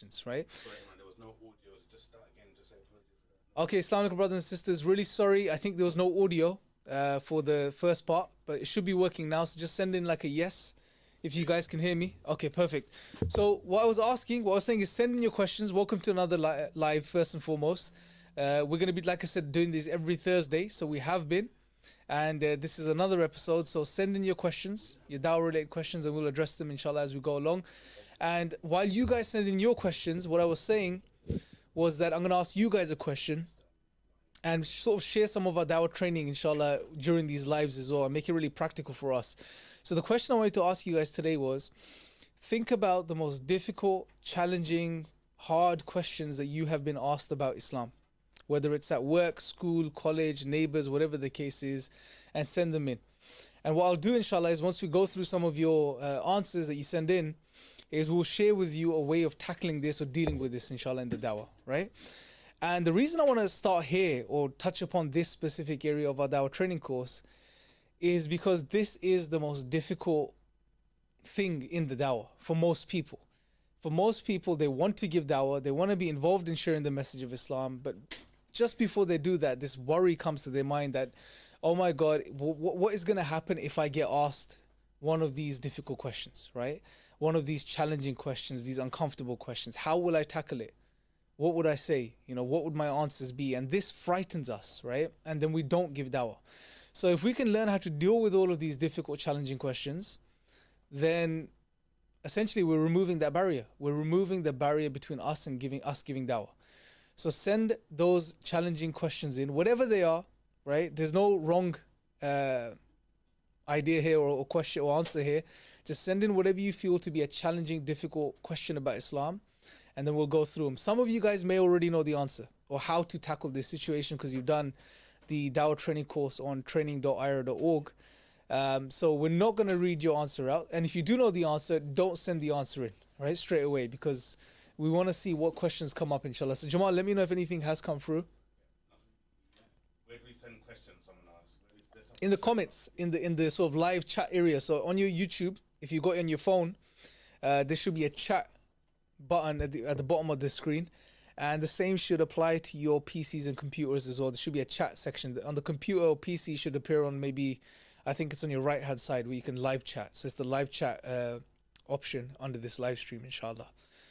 questions, right? Sorry, man, there was no audio. Just start again. Just say apologies for that. Okay, Islamic brothers and sisters, really sorry. I think there was no audio for the first part, but it should be working now. So just send in like a yes if you guys can hear me. Okay, perfect. So what I was saying is send in your questions. Welcome to another live, first and foremost. We're going to be, like I said, doing this every Thursday. So we have been. And this is another episode. So send in your questions, your Dawah related questions, and we'll address them inshallah as we go along. And while you guys send in your questions, what I was saying was that I'm going to ask you guys a question and sort of share some of our Dawah training inshallah during these lives as well and make it really practical for us. So the question I wanted to ask you guys today was, think about the most difficult, challenging, hard questions that you have been asked about Islam, whether it's at work, school, college, neighbors, whatever the case is, and send them in. And what I'll do inshallah is once we go through some of your answers that you send in, is we'll share with you a way of tackling this or dealing with this inshallah in the Dawah, right? And the reason I want to start here or touch upon this specific area of our Dawah training course is because this is the most difficult thing in the Dawah for most people. For most people, they want to give Dawah, they want to be involved in sharing the message of Islam, but just before they do that, this worry comes to their mind that, oh my God, what is going to happen if I get asked one of these difficult questions, right? One of these challenging questions, these uncomfortable questions. How will I tackle it? What would I say? You know, what would my answers be? And this frightens us, right? And then we don't give Dawah. So if we can learn how to deal with all of these difficult, challenging questions, then essentially we're removing that barrier. We're removing the barrier between us and giving Dawah. So send those challenging questions in, whatever they are, right? There's no wrong idea here or question or answer here. Just send in whatever you feel to be a challenging, difficult question about Islam, and then we'll go through them. Some of you guys may already know the answer or how to tackle this situation because you've done the Dawah training course on training.ira.org. So we're not going to read your answer out. And if you do know the answer, don't send the answer in, right, straight away, because we want to see what questions come up, inshallah. So Jamal, let me know if anything has come through. Where do we send questions? Someone asked. In the comments, in the sort of live chat area. So on your YouTube, if you go on your phone, there should be a chat button at the bottom of the screen. And the same should apply to your PCs and computers as well. There should be a chat section. On the computer or PC should appear on maybe, I think it's on your right hand side where you can live chat. So it's the live chat option under this live stream, inshallah.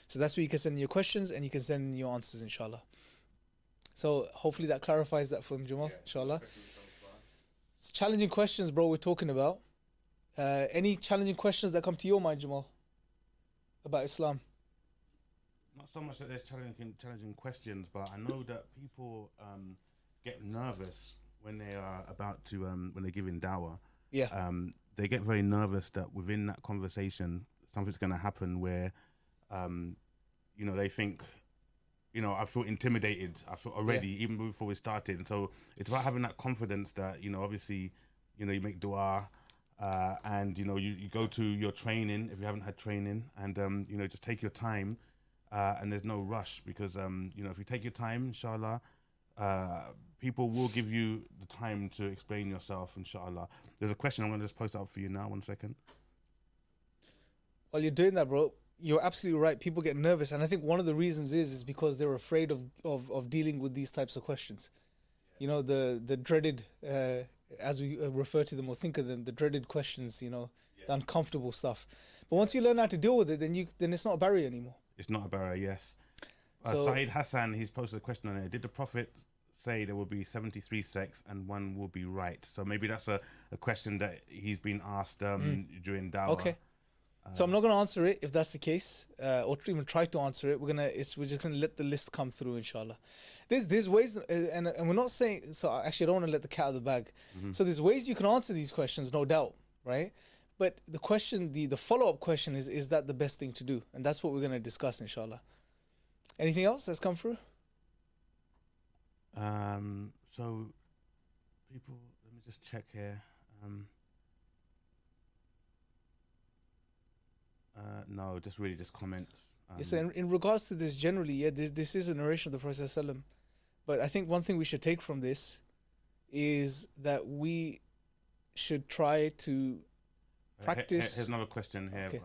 So that's where you can send in your questions and you can send in your answers, inshallah. So hopefully that clarifies that for him, Jamal, inshallah. It's challenging questions, bro, we're talking about. Any challenging questions that come to your mind, Jamal, about Islam? Not so much that there's challenging questions, but I know that people get nervous when they are about to, when they're giving Dawah. Yeah. They get very nervous that within that conversation, something's going to happen where, you know, they think, you know, I feel intimidated. I feel already, even before we started. And so it's about having that confidence that, you know, obviously, you know, you make dua and, you know, you go to your training if you haven't had training and, you know, just take your time and there's no rush because, you know, if you take your time, inshallah, people will give you the time to explain yourself, inshallah. There's a question. I'm going to just post it up for you now. 1 second. While you're doing that, bro, you're absolutely right. People get nervous. And I think one of the reasons is because they're afraid of dealing with these types of questions. You know, the dreaded, as we refer to them or think of them, the dreaded questions, you know, the uncomfortable stuff. But once you learn how to deal with it, then it's not a barrier anymore. It's not a barrier, yes. So, Saeed Hassan, he's posted a question on there. Did the Prophet say there will be 73 sects and one will be right? So maybe that's a question that he's been asked during Dawah. Okay. So I'm not going to answer it if that's the case, or even try to answer it. We're just going to let the list come through, inshallah. There's ways, and we're not saying. So actually, I don't want to let the cat out of the bag. So there's ways you can answer these questions, no doubt, right? But the question, the follow-up question is that the best thing to do? And that's what we're going to discuss, inshallah. Anything else that's come through? So people, let me just check here. No, just comments. Yes, and in regards to this generally, this is a narration of the Prophet ﷺ. But I think one thing we should take from this is that we should try to practice. Here's another question here. Okay.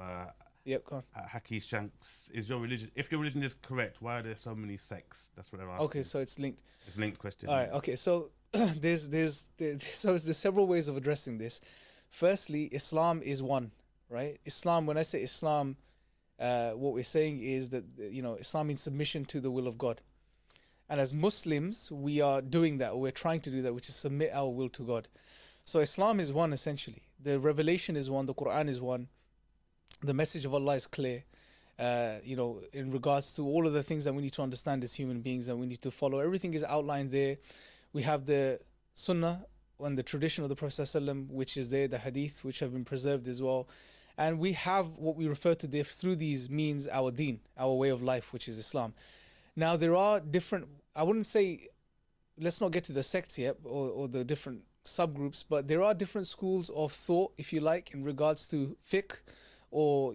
Yep, go on. Haki Shanks, is your religion, if your religion is correct, why are there so many sects? That's what they're asking. Okay, so it's linked. It's a linked question. All right. Okay. So there's several ways of addressing this. Firstly, Islam is one, right? Islam. When I say Islam, what we're saying is that Islam means submission to the will of God, and as Muslims, we are doing that, or we're trying to do that, which is submit our will to God. So Islam is one essentially. The revelation is one. The Quran is one. The message of Allah is clear. In regards to all of the things that we need to understand as human beings and we need to follow, everything is outlined there. We have the Sunnah and the tradition of the Prophet ﷺ, which is there, the Hadith, which have been preserved as well. And we have what we refer to through these means, our deen, our way of life, which is Islam. Now, there are different, I wouldn't say, let's not get to the sects yet or the different subgroups, but there are different schools of thought, if you like, in regards to fiqh or,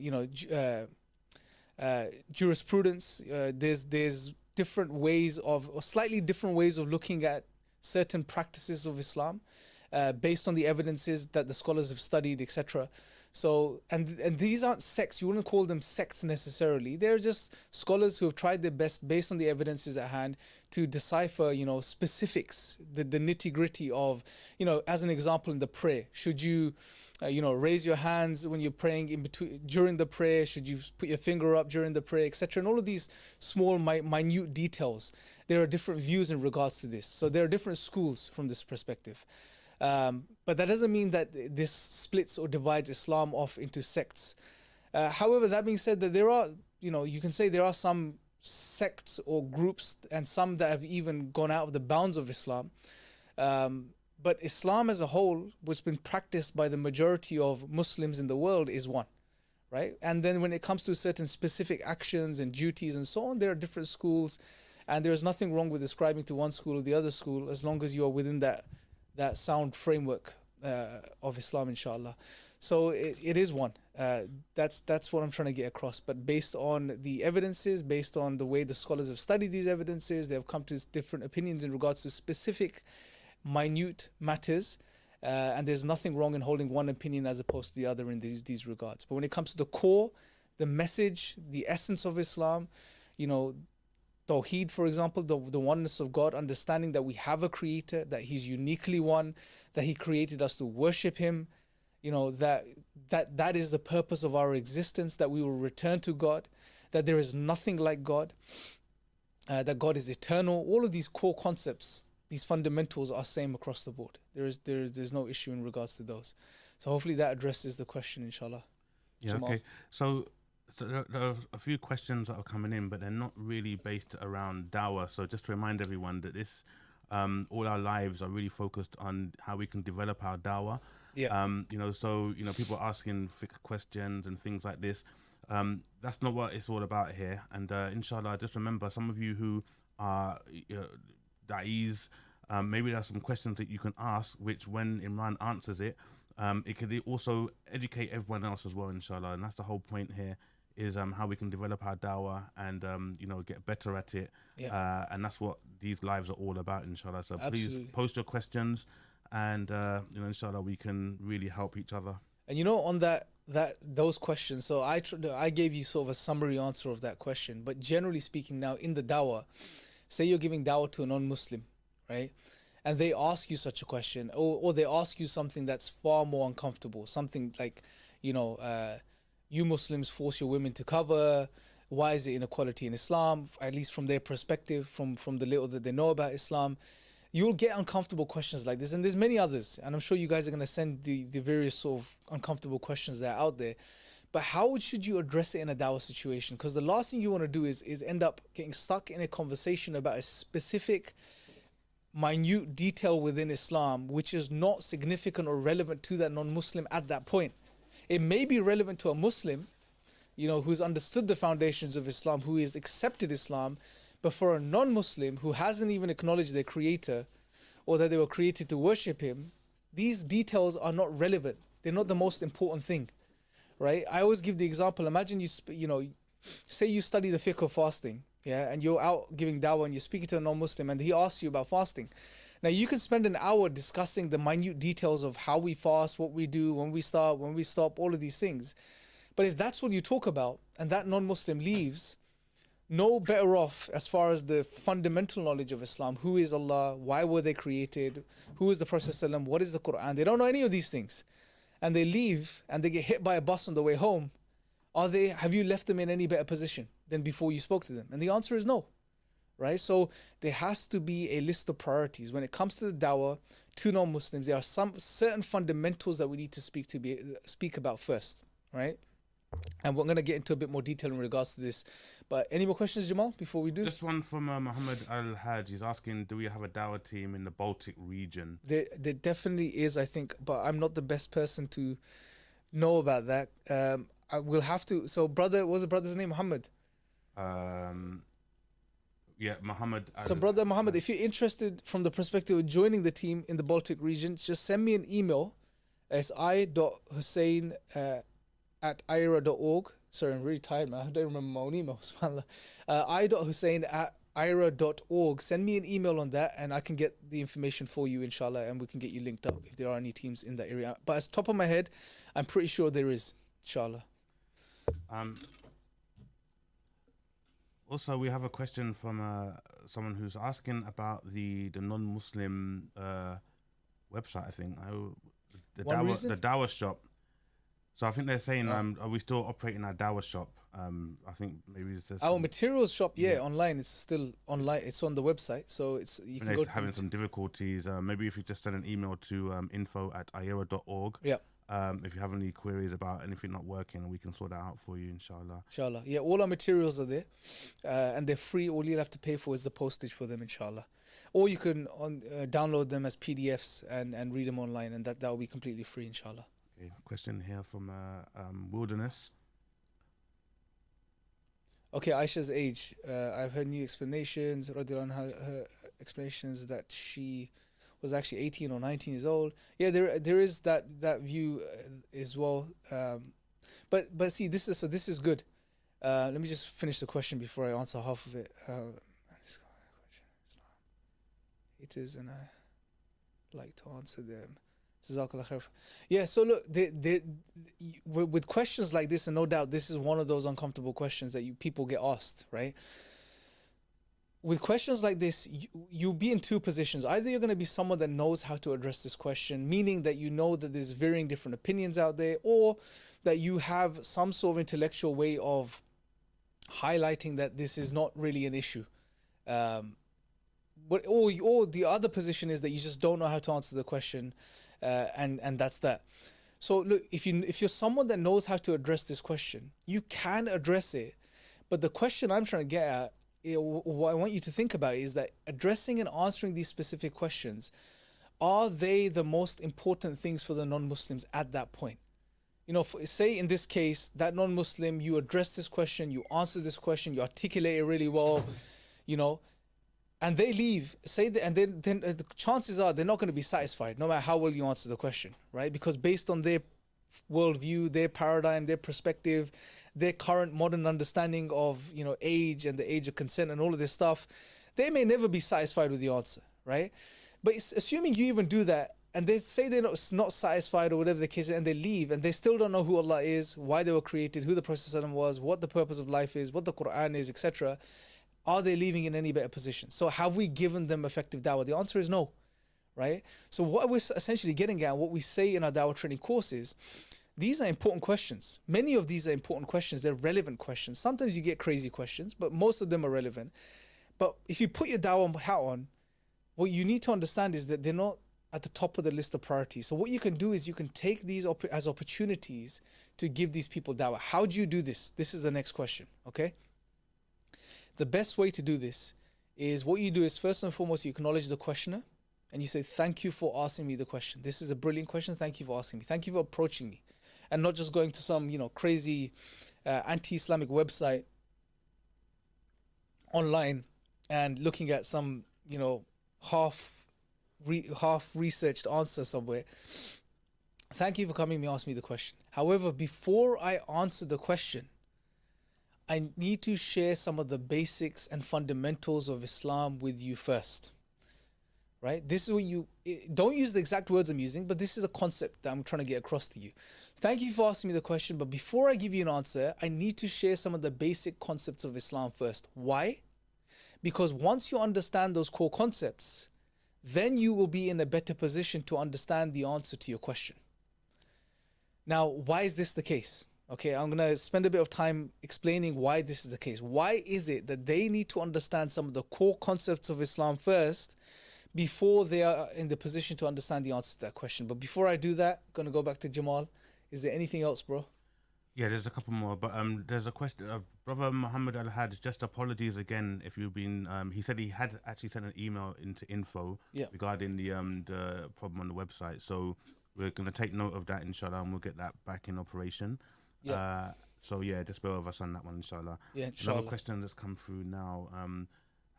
jurisprudence. There's different ways of, or slightly different ways of looking at certain practices of Islam based on the evidences that the scholars have studied, etc. So, and these aren't sects. You wouldn't call them sects necessarily. They're just scholars who have tried their best based on the evidences at hand to decipher, specifics, the nitty gritty of, as an example in the prayer, should you, raise your hands when you're praying in between, during the prayer, should you put your finger up during the prayer, etc. And all of these small, minute details. There are different views in regards to this. So there are different schools from this perspective. But that doesn't mean that this splits or divides Islam off into sects. However, that being said, that there are, you can say there are some sects or groups and some that have even gone out of the bounds of Islam. But Islam as a whole, which has been practiced by the majority of Muslims in the world, is one, right? And then when it comes to certain specific actions and duties and so on, there are different schools, and there is nothing wrong with ascribing to one school or the other school as long as you are within that sound framework of Islam, inshallah. So it is one. That's what I'm trying to get across. But based on the evidences, based on the way the scholars have studied these evidences, they have come to different opinions in regards to specific, minute matters. And there's nothing wrong in holding one opinion as opposed to the other in these regards. But when it comes to the core, the message, the essence of Islam, Tawheed, for example, the oneness of God, understanding that we have a creator, that he's uniquely one, that he created us to worship him, that is the purpose of our existence, that we will return to God, that there is nothing like God, that God is eternal. All of these core concepts, these fundamentals are same across the board. There's no issue in regards to those. So hopefully that addresses the question, inshallah. Yeah, Jamal. okay. So there are a few questions that are coming in, but they're not really based around Dawah. So just to remind everyone that this, all our lives are really focused on how we can develop our Dawah. Yeah. People are asking fiqh questions and things like this. That's not what it's all about here. And inshallah, just remember, some of you who are da'is, maybe there's some questions that you can ask, which when Imran answers it could also educate everyone else as well, inshallah. And that's the whole point here, is how we can develop our dawah and get better at it. Yeah. And that's what these lives are all about, inshallah. So Absolutely. please post your questions, and inshallah we can really help each other. And on those questions, so I gave you sort of a summary answer of that question, but generally speaking, now in the dawah, say you're giving dawah to a non-Muslim, right? And they ask you such a question, or they ask you something that's far more uncomfortable, something like, you Muslims force your women to cover. Why is there inequality in Islam? At least from their perspective, from the little that they know about Islam, you'll get uncomfortable questions like this. And there's many others. And I'm sure you guys are going to send the various sort of uncomfortable questions that are out there. But how should you address it in a dawah situation? Because the last thing you want to do is end up getting stuck in a conversation about a specific, minute detail within Islam, which is not significant or relevant to that non-Muslim at that point. It may be relevant to a Muslim, who's understood the foundations of Islam, who has accepted Islam, but for a non-Muslim who hasn't even acknowledged their creator or that they were created to worship him, these details are not relevant. They're not the most important thing, right? I always give the example, imagine say you study the fiqh of fasting, yeah, and you're out giving dawah and you're speaking to a non-Muslim and he asks you about fasting. Now you can spend an hour discussing the minute details of how we fast, what we do, when we start, when we stop, all of these things. But if that's what you talk about and that non-Muslim leaves, no better off as far as the fundamental knowledge of Islam, who is Allah, why were they created, who is the Prophet ﷺ, what is the Quran, they don't know any of these things. And they leave and they get hit by a bus on the way home. Have you left them in any better position than before you spoke to them? And the answer is no. Right? So there has to be a list of priorities. When it comes to the dawah to non-Muslims, there are some certain fundamentals that we need to speak about first, right? And we're going to get into a bit more detail in regards to this. But any more questions, Jamal, before we do? Just one from Muhammad Al-Hajj. He's asking, do we have a Dawah team in the Baltic region? There definitely is, I think, but I'm not the best person to know about that. I will have to. So, what was the brother's name? Muhammad? Yeah, Muhammad. So, brother Muhammad, if you're interested from the perspective of joining the team in the Baltic region, just send me an email. It's i.hussein@ira.org. Sorry, I'm really tired, man. I don't remember my own email. i.hussein@ira.org. Send me an email on that and I can get the information for you, inshallah, and we can get you linked up if there are any teams in that area. But as top of my head, I'm pretty sure there is, inshallah. Also, we have a question from someone who's asking about the non-Muslim website, I think. The Dawah shop. So I think they're saying, are we still operating our Dawah shop? I think maybe it's our materials shop, online. It's still online. It's on the website, so you can go. Having some difficulties. Maybe if you just send an email to info@ayera.org. Yeah. If you have any queries about anything not working, we can sort that out for you, inshallah. Inshallah. Yeah, all our materials are there, and they're free. All you'll have to pay for is the postage for them, inshallah. Or you can download them as PDFs and read them online, and that will be completely free, inshallah. Okay, question here from Wilderness. Okay, Aisha's age. I've heard new explanations, her explanations that she was actually 18 or 19 years old. Yeah, there is that view as well. But see, this is good. Let me just finish the question before I answer half of it. It is, and I like to answer them. Yeah, so look, with questions like this, and no doubt this is one of those uncomfortable questions that people get asked, right? With questions like this, you'll be in two positions. Either you're going to be someone that knows how to address this question, meaning that you know that there's varying different opinions out there, or that you have some sort of intellectual way of highlighting that this is not really an issue. Or the other position is that you just don't know how to answer the question, and that's that. So look, if you're someone that knows how to address this question, you can address it. But the question I'm trying to get at, what I want you to think about is that addressing and answering these specific questions, are they the most important things for the non-Muslims at that point? You know, say in this case, that non-Muslim, you address this question, you answer this question, you articulate it really well, you know, and they leave, and then the chances are they're not going to be satisfied, no matter how well you answer the question, right? Because based on their worldview, their paradigm, their perspective, their current modern understanding of, you know, age and the age of consent and all of this stuff, they may never be satisfied with the answer, right? But assuming you even do that, and they say they're not satisfied or whatever the case is, and they leave, and they still don't know who Allah is, why they were created, who the Prophet ﷺ was, what the purpose of life is, what the Quran is, etc., are they leaving in any better position? So have we given them effective dawah? The answer is no, right? So what we're essentially getting at, what we say in our dawah training courses, these are important questions. Many of these are important questions. They're relevant questions. Sometimes you get crazy questions, but most of them are relevant. But if you put your dawah hat on, what you need to understand is that they're not at the top of the list of priorities. So what you can do is you can take these as opportunities to give these people dawah. How do you do this? This is the next question, okay? The best way to do this is, what you do is, first and foremost, you acknowledge the questioner and you say, thank you for asking me the question. This is a brilliant question. Thank you for asking me. Thank you for approaching me. And not just going to some, you know, crazy anti-Islamic website online and looking at some, you know, half researched answer somewhere. Thank you for coming and asking me the question. However, before I answer the question, I need to share some of the basics and fundamentals of Islam with you first, right? This is what don't use the exact words I'm using, but this is a concept that I'm trying to get across to you. Thank you for asking me the question, but before I give you an answer, I need to share some of the basic concepts of Islam first. Why? Because once you understand those core concepts, then you will be in a better position to understand the answer to your question. Now, why is this the case? Okay, I'm going to spend a bit of time explaining why this is the case. Why is it that they need to understand some of the core concepts of Islam first before they are in the position to understand the answer to that question? But before I do that, I'm going to go back to Jamal. Is there anything else, bro? Yeah, there's a couple more, but there's a question. Brother Muhammad Al-Had, just apologies again if you've been. He said he had actually sent an email into info regarding the problem on the website. So we're going to take note of that, inshallah, and we'll get that back in operation. Yeah. So yeah, just bear with us on that one, inshallah. Yeah, inshallah. Another question that's come through now.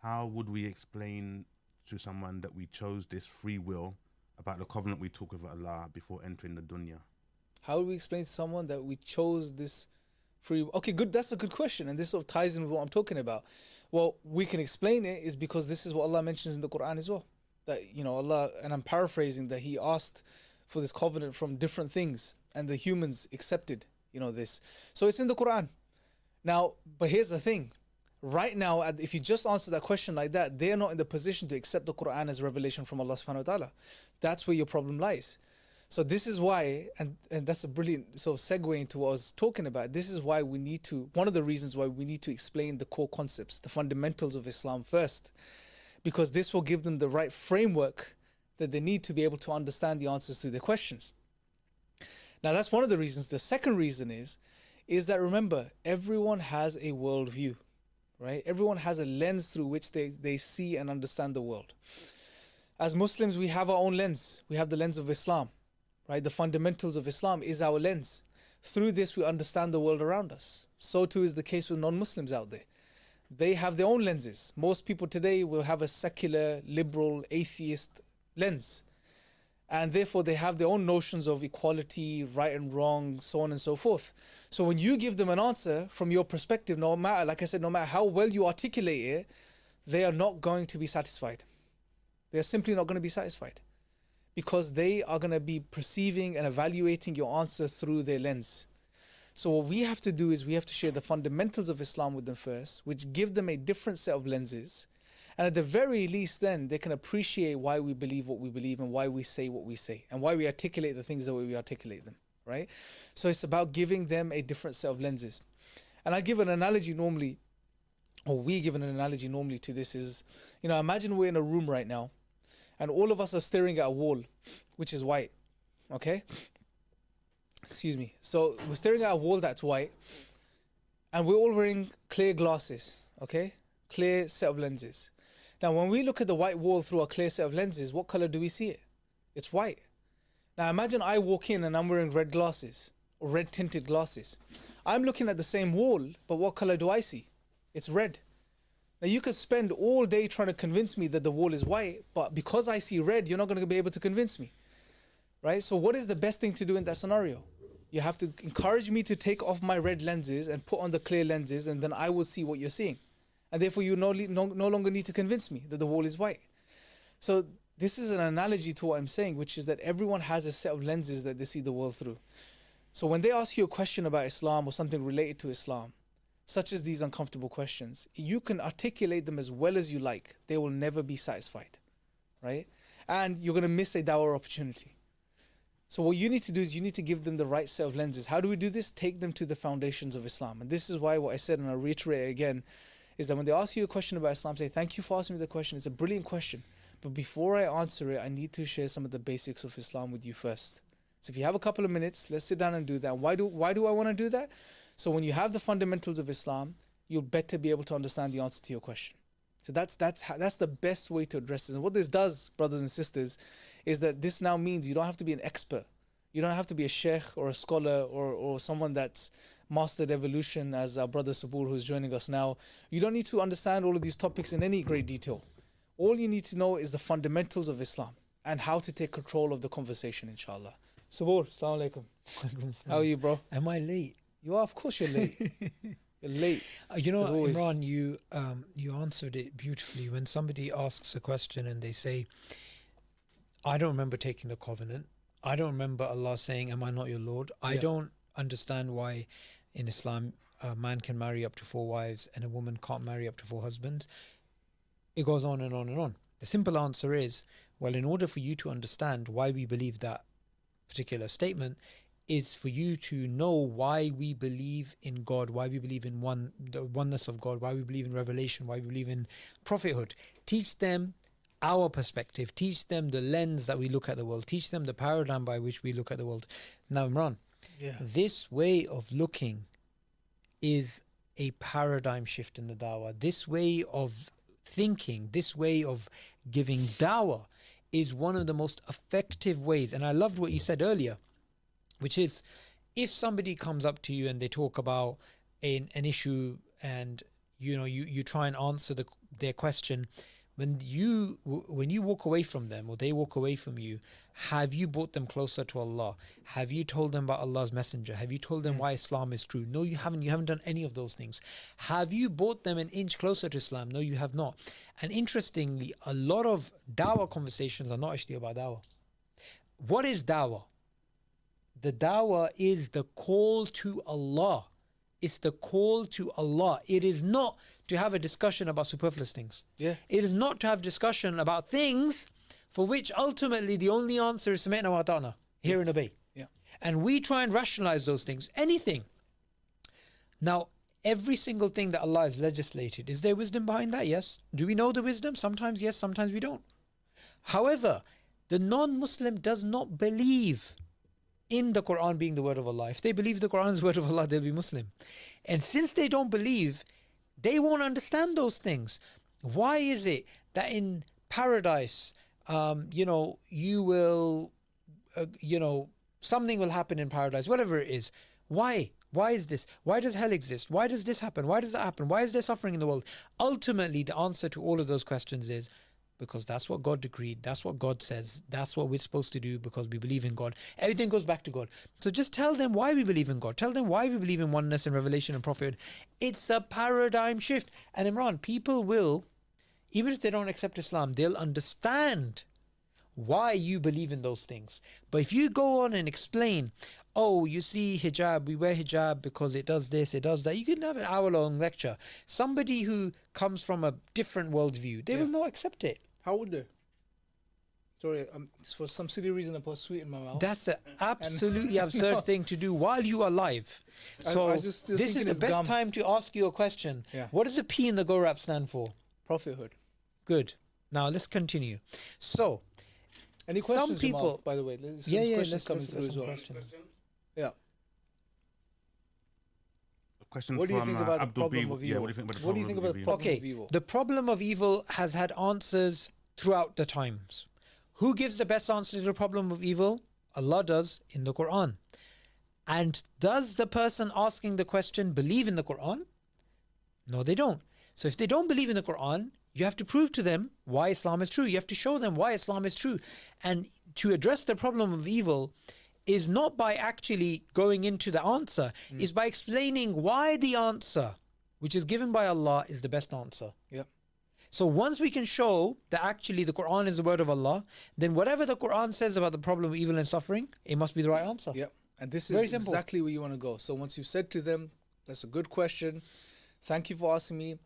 How would we explain to someone that we chose this free will about the covenant we took with Allah before entering the dunya? How do we explain to someone that we chose this free? Okay, good. That's a good question, and this sort of ties in with what I'm talking about. Well, we can explain it is because this is what Allah mentions in the Quran as well. That Allah, and I'm paraphrasing, that He asked for this covenant from different things, and the humans accepted, this. So it's in the Quran. Now, but here's the thing. Right now, if you just answer that question like that, they're not in the position to accept the Quran as revelation from Allah subhanahu wa ta'ala. That's where your problem lies. So this is why, and that's a brilliant sort of segue into what I was talking about. This is why one of the reasons why we need to explain the core concepts, the fundamentals of Islam first, because this will give them the right framework that they need to be able to understand the answers to their questions. Now that's one of the reasons. The second reason is that, remember, everyone has a worldview, right? Everyone has a lens through which they see and understand the world. As Muslims, we have our own lens. We have the lens of Islam. Right? The fundamentals of Islam is our lens. Through this, we understand the world around us. So too is the case with non-Muslims out there. They have their own lenses. Most people today will have a secular, liberal, atheist lens. And therefore, they have their own notions of equality, right and wrong, so on and so forth. So when you give them an answer from your perspective, no matter, like I said, no matter how well you articulate it, they are not going to be satisfied. They are simply not going to be satisfied, because they are going to be perceiving and evaluating your answer through their lens. So what we have to do is we have to share the fundamentals of Islam with them first, which give them a different set of lenses. And at the very least then, they can appreciate why we believe what we believe and why we say what we say and why we articulate the things the way we articulate them, right? So it's about giving them a different set of lenses. And I give an analogy normally, or we give an analogy normally to this is, imagine we're in a room right now, and all of us are staring at a wall, which is white, okay? Excuse me. So we're staring at a wall that's white, and we're all wearing clear glasses, okay? Clear set of lenses. Now, when we look at the white wall through a clear set of lenses, what color do we see it? It's white. Now, imagine I walk in and I'm wearing red glasses, or red tinted glasses. I'm looking at the same wall, but what color do I see? It's red. Now, you could spend all day trying to convince me that the wall is white, but because I see red, you're not going to be able to convince me, right? So what is the best thing to do in that scenario? You have to encourage me to take off my red lenses and put on the clear lenses, and then I will see what you're seeing. And therefore, you no longer need to convince me that the wall is white. So this is an analogy to what I'm saying, which is that everyone has a set of lenses that they see the world through. So when they ask you a question about Islam or something related to Islam, such as these uncomfortable questions, you can articulate them as well as you like. They will never be satisfied, right? And you're going to miss a dawah opportunity. So what you need to do is you need to give them the right set of lenses. How do we do this? Take them to the foundations of Islam. And this is why what I said, and I'll reiterate it again, is that when they ask you a question about Islam, say, thank you for asking me the question. It's a brilliant question. But before I answer it, I need to share some of the basics of Islam with you first. So if you have a couple of minutes, let's sit down and do that. Why do I want to do that? So when you have the fundamentals of Islam, you'll better be able to understand the answer to your question. So that's the best way to address this. And what this does, brothers and sisters, is that this now means you don't have to be an expert. You don't have to be a sheikh or a scholar or someone that's mastered evolution, as our brother Sabur, who's joining us now. You don't need to understand all of these topics in any great detail. All you need to know is the fundamentals of Islam and how to take control of the conversation, inshallah. Sabur, assalamu alaikum. How are you, bro? Am I late? You are, of course you're late. You're late. Imran, you answered it beautifully. When somebody asks a question and they say, I don't remember taking the covenant. I don't remember Allah saying, am I not your Lord? I don't understand why in Islam a man can marry up to 4 wives and a woman can't marry up to 4 husbands. It goes on and on and on. The simple answer is, well, in order for you to understand why we believe that particular statement, is for you to know why we believe in God, why we believe in the oneness of God, why we believe in revelation, why we believe in prophethood. Teach them our perspective, teach them the lens that we look at the world, teach them the paradigm by which we look at the world. Now, Imran, this way of looking is a paradigm shift in the Dawah. This way of thinking, this way of giving Dawah is one of the most effective ways. And I loved what you said earlier, which is, if somebody comes up to you and they talk about an issue and you try and answer their question, when you walk away from them or they walk away from you, have you brought them closer to Allah? Have you told them about Allah's messenger? Have you told them why Islam is true? No, you haven't. You haven't done any of those things. Have you brought them an inch closer to Islam? No, you have not. And interestingly, a lot of Dawah conversations are not actually about Dawah. What is Dawah? The Dawah is the call to Allah. It's the call to Allah. It is not to have a discussion about superfluous things. Yeah. It is not to have discussion about things for which ultimately the only answer is Sami'na wa Ata'na, hear and obey. Yeah. And we try and rationalize those things. Anything. Now, every single thing that Allah has legislated, is there wisdom behind that? Yes. Do we know the wisdom? Sometimes yes, sometimes we don't. However, the non-Muslim does not believe in the Quran being the word of Allah. If they believe the Quran is the word of Allah, they'll be Muslim. And since they don't believe, they won't understand those things. Why is it that in paradise, you will, something will happen in paradise, whatever it is? Why? Why is this? Why does hell exist? Why does this happen? Why does that happen? Why is there suffering in the world? Ultimately, the answer to all of those questions is because that's what God decreed. That's what God says. That's what we're supposed to do because we believe in God. Everything goes back to God. So just tell them why we believe in God. Tell them why we believe in oneness and revelation and prophethood. It's a paradigm shift. And Imran, people will, even if they don't accept Islam, they'll understand why you believe in those things. But if you go on and explain, oh, you see hijab, we wear hijab because it does this, it does that. You can have an hour-long lecture. Somebody who comes from a different worldview, they will not accept it. How would they? Sorry, for some silly reason I put sweet in my mouth. That's an absolutely absurd thing to do while you are live. So this is the best time to ask you a question. Yeah. What does the P in the Go Rap stand for? Prophethood. Good. Now let's continue. So, any questions, some people, Jamal, by the way, there's some questions coming through as well. Yeah. Question what do you think about the problem of evil? What do you think about the problem of evil? The problem of evil has had answers throughout the times. Who gives the best answer to the problem of evil? Allah does in the Quran. And does the person asking the question believe in the Quran? No, they don't. So if they don't believe in the Quran, you have to prove to them why Islam is true. You have to show them why Islam is true. And to address the problem of evil is not by actually going into the answer, is by explaining why the answer, which is given by Allah, is the best answer. Yeah. So once we can show that actually the Quran is the word of Allah, then whatever the Quran says about the problem of evil and suffering, it must be the right answer. Yeah. And this is exactly where you want to go. So once you've said to them, that's a good question. Thank you for asking me.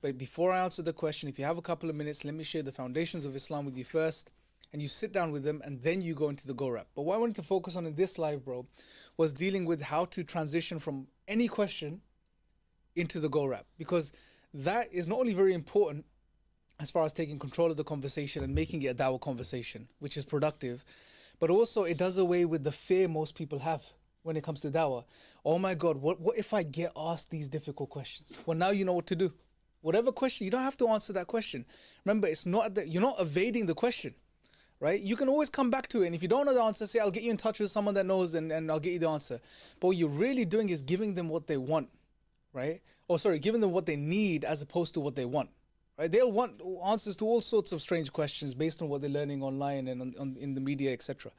But before I answer the question, if you have a couple of minutes, let me share the foundations of Islam with you first. And you sit down with them and then you go into the Go Rap. But what I wanted to focus on in this live, bro, was dealing with how to transition from any question into the Go Rap. Because that is not only very important as far as taking control of the conversation and making it a Dawah conversation, which is productive, but also it does away with the fear most people have when it comes to Dawah. Oh my God, what if I get asked these difficult questions? Well, now you know what to do. Whatever question, you don't have to answer that question. Remember, it's not that you're not evading the question. Right? You can always come back to it. And if you don't know the answer, say, I'll get you in touch with someone that knows and I'll get you the answer. But what you're really doing is giving them what they want, right? Or sorry, giving them what they need as opposed to what they want, right? They'll want answers to all sorts of strange questions based on what they're learning online and in the media, etc.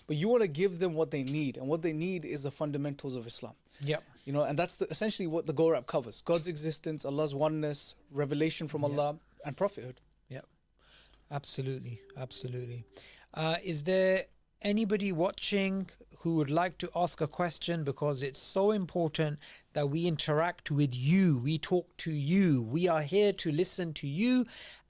But you want to give them what they need. And what they need is the fundamentals of Islam. Yep. And that's essentially what the Go Rap covers. God's existence, Allah's oneness, revelation from Allah, and prophethood. Yep. Absolutely, absolutely. Is there anybody watching who would like to ask a question? Because it's so important that we interact with you, we talk to you, we are here to listen to you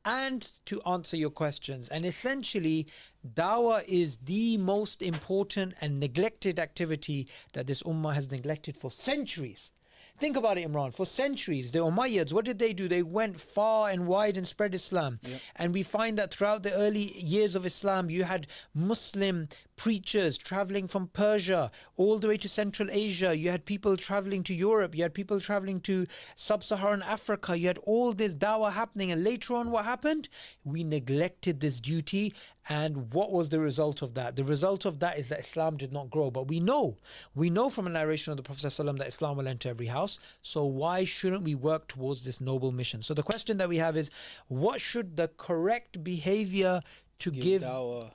and to answer your questions. And essentially, Dawah is the most important and neglected activity that this ummah has neglected for centuries. Think about it, Imran. For centuries, the Umayyads, what did they do? They went far and wide and spread Islam. Yep. And we find that throughout the early years of Islam, you had Muslim preachers traveling from Persia all the way to Central Asia. You had people traveling to Europe. You had people traveling to Sub-Saharan Africa. You had all this dawah happening. And later on, what happened? We neglected this duty. And what was the result of that? The result of that is that Islam did not grow. But we know from a narration of the Prophet ﷺ that Islam will enter every house. So why shouldn't we work towards this noble mission? So the question that we have is, what should the correct behavior to give dawah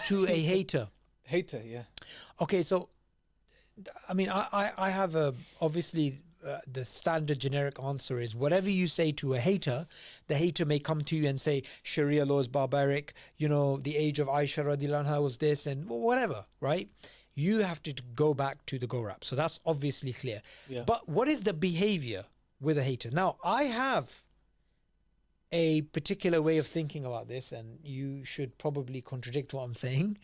to a hater? Hater, yeah. Okay, so I mean, I have obviously the standard generic answer is whatever you say to a hater, the hater may come to you and say Sharia law is barbaric, the age of Aisha radiallahu anha was this and whatever, right? You have to go back to the go-rap. So that's obviously clear. Yeah. But what is the behavior with a hater? Now, I have a particular way of thinking about this, and you should probably contradict what I'm saying.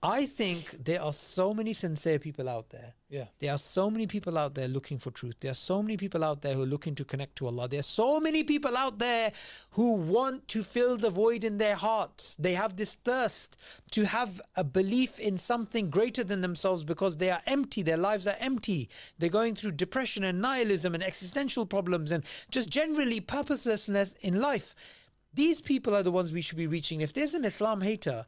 I think there are so many sincere people out there. Yeah. There are so many people out there looking for truth. There are so many people out there who are looking to connect to Allah. There are so many people out there who want to fill the void in their hearts. They have this thirst to have a belief in something greater than themselves because they are empty. Their lives are empty. They're going through depression and nihilism and existential problems and just generally purposelessness in life. These people are the ones we should be reaching. If there's an Islam hater,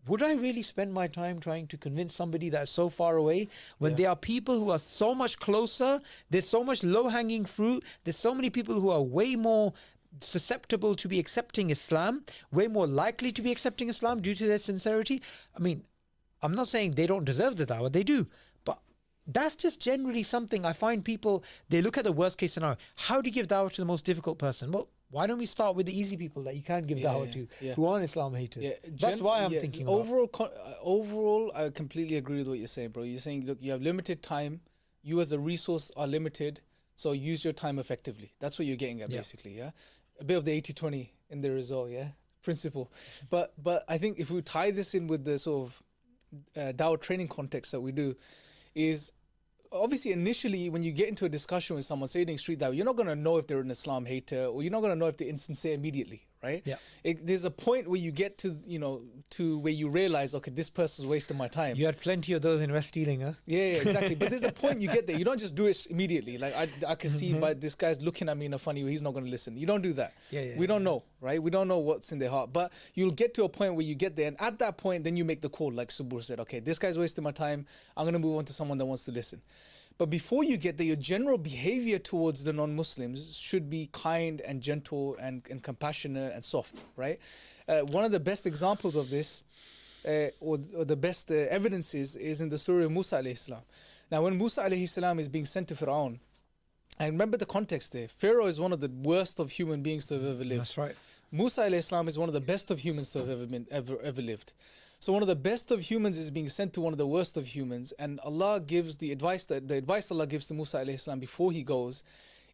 would I really spend my time trying to convince somebody that's so far away when there are people who are so much closer? There's so much low-hanging fruit. There's so many people who are way more susceptible to be accepting Islam, way more likely to be accepting Islam due to their sincerity. I mean, I'm not saying they don't deserve the dawah, they do. But that's just generally something I find people, they look at the worst case scenario. How do you give dawah to the most difficult person? Well, why don't we start with the easy people that you can give dawah to, who aren't Islam haters? Yeah, that's why I'm thinking about. Overall, I completely agree with what you're saying, bro. You're saying, look, you have limited time. You as a resource are limited. So use your time effectively. That's what you're getting at, basically, yeah? A bit of the 80-20 in there as well, yeah? Principle. But I think if we tie this in with the sort of dawah training context that we do, is obviously initially when you get into a discussion with someone, say doing street dawah, you're not going to know if they're an Islam hater or you're not going to know if they're insincere immediately, right? Yeah. There's a point where you get to, to where you realize, okay, this person's wasting my time. You had plenty of those in West Ealing, huh? Yeah, exactly. But there's a point you get there. You don't just do it immediately. Like I can see by this guy's looking at me in a funny way, he's not going to listen. You don't do that. We don't know, right? We don't know what's in their heart. But you'll get to a point where you get there, and at that point, then you make the call, like Subur said, okay, this guy's wasting my time. I'm going to move on to someone that wants to listen. But before you get there, your general behavior towards the non-Muslims should be kind and gentle and compassionate and soft, right? One of the best examples of this, or the best evidences, is in the story of Musa Islam. Now, when Musa Islam is being sent to Fir'aun, and remember the context there, Pharaoh is one of the worst of human beings to have ever lived. That's right. Musa Islam is one of the best of humans to have ever lived. So one of the best of humans is being sent to one of the worst of humans, and Allah gives the advice Allah gives to Musa alayhi salam before he goes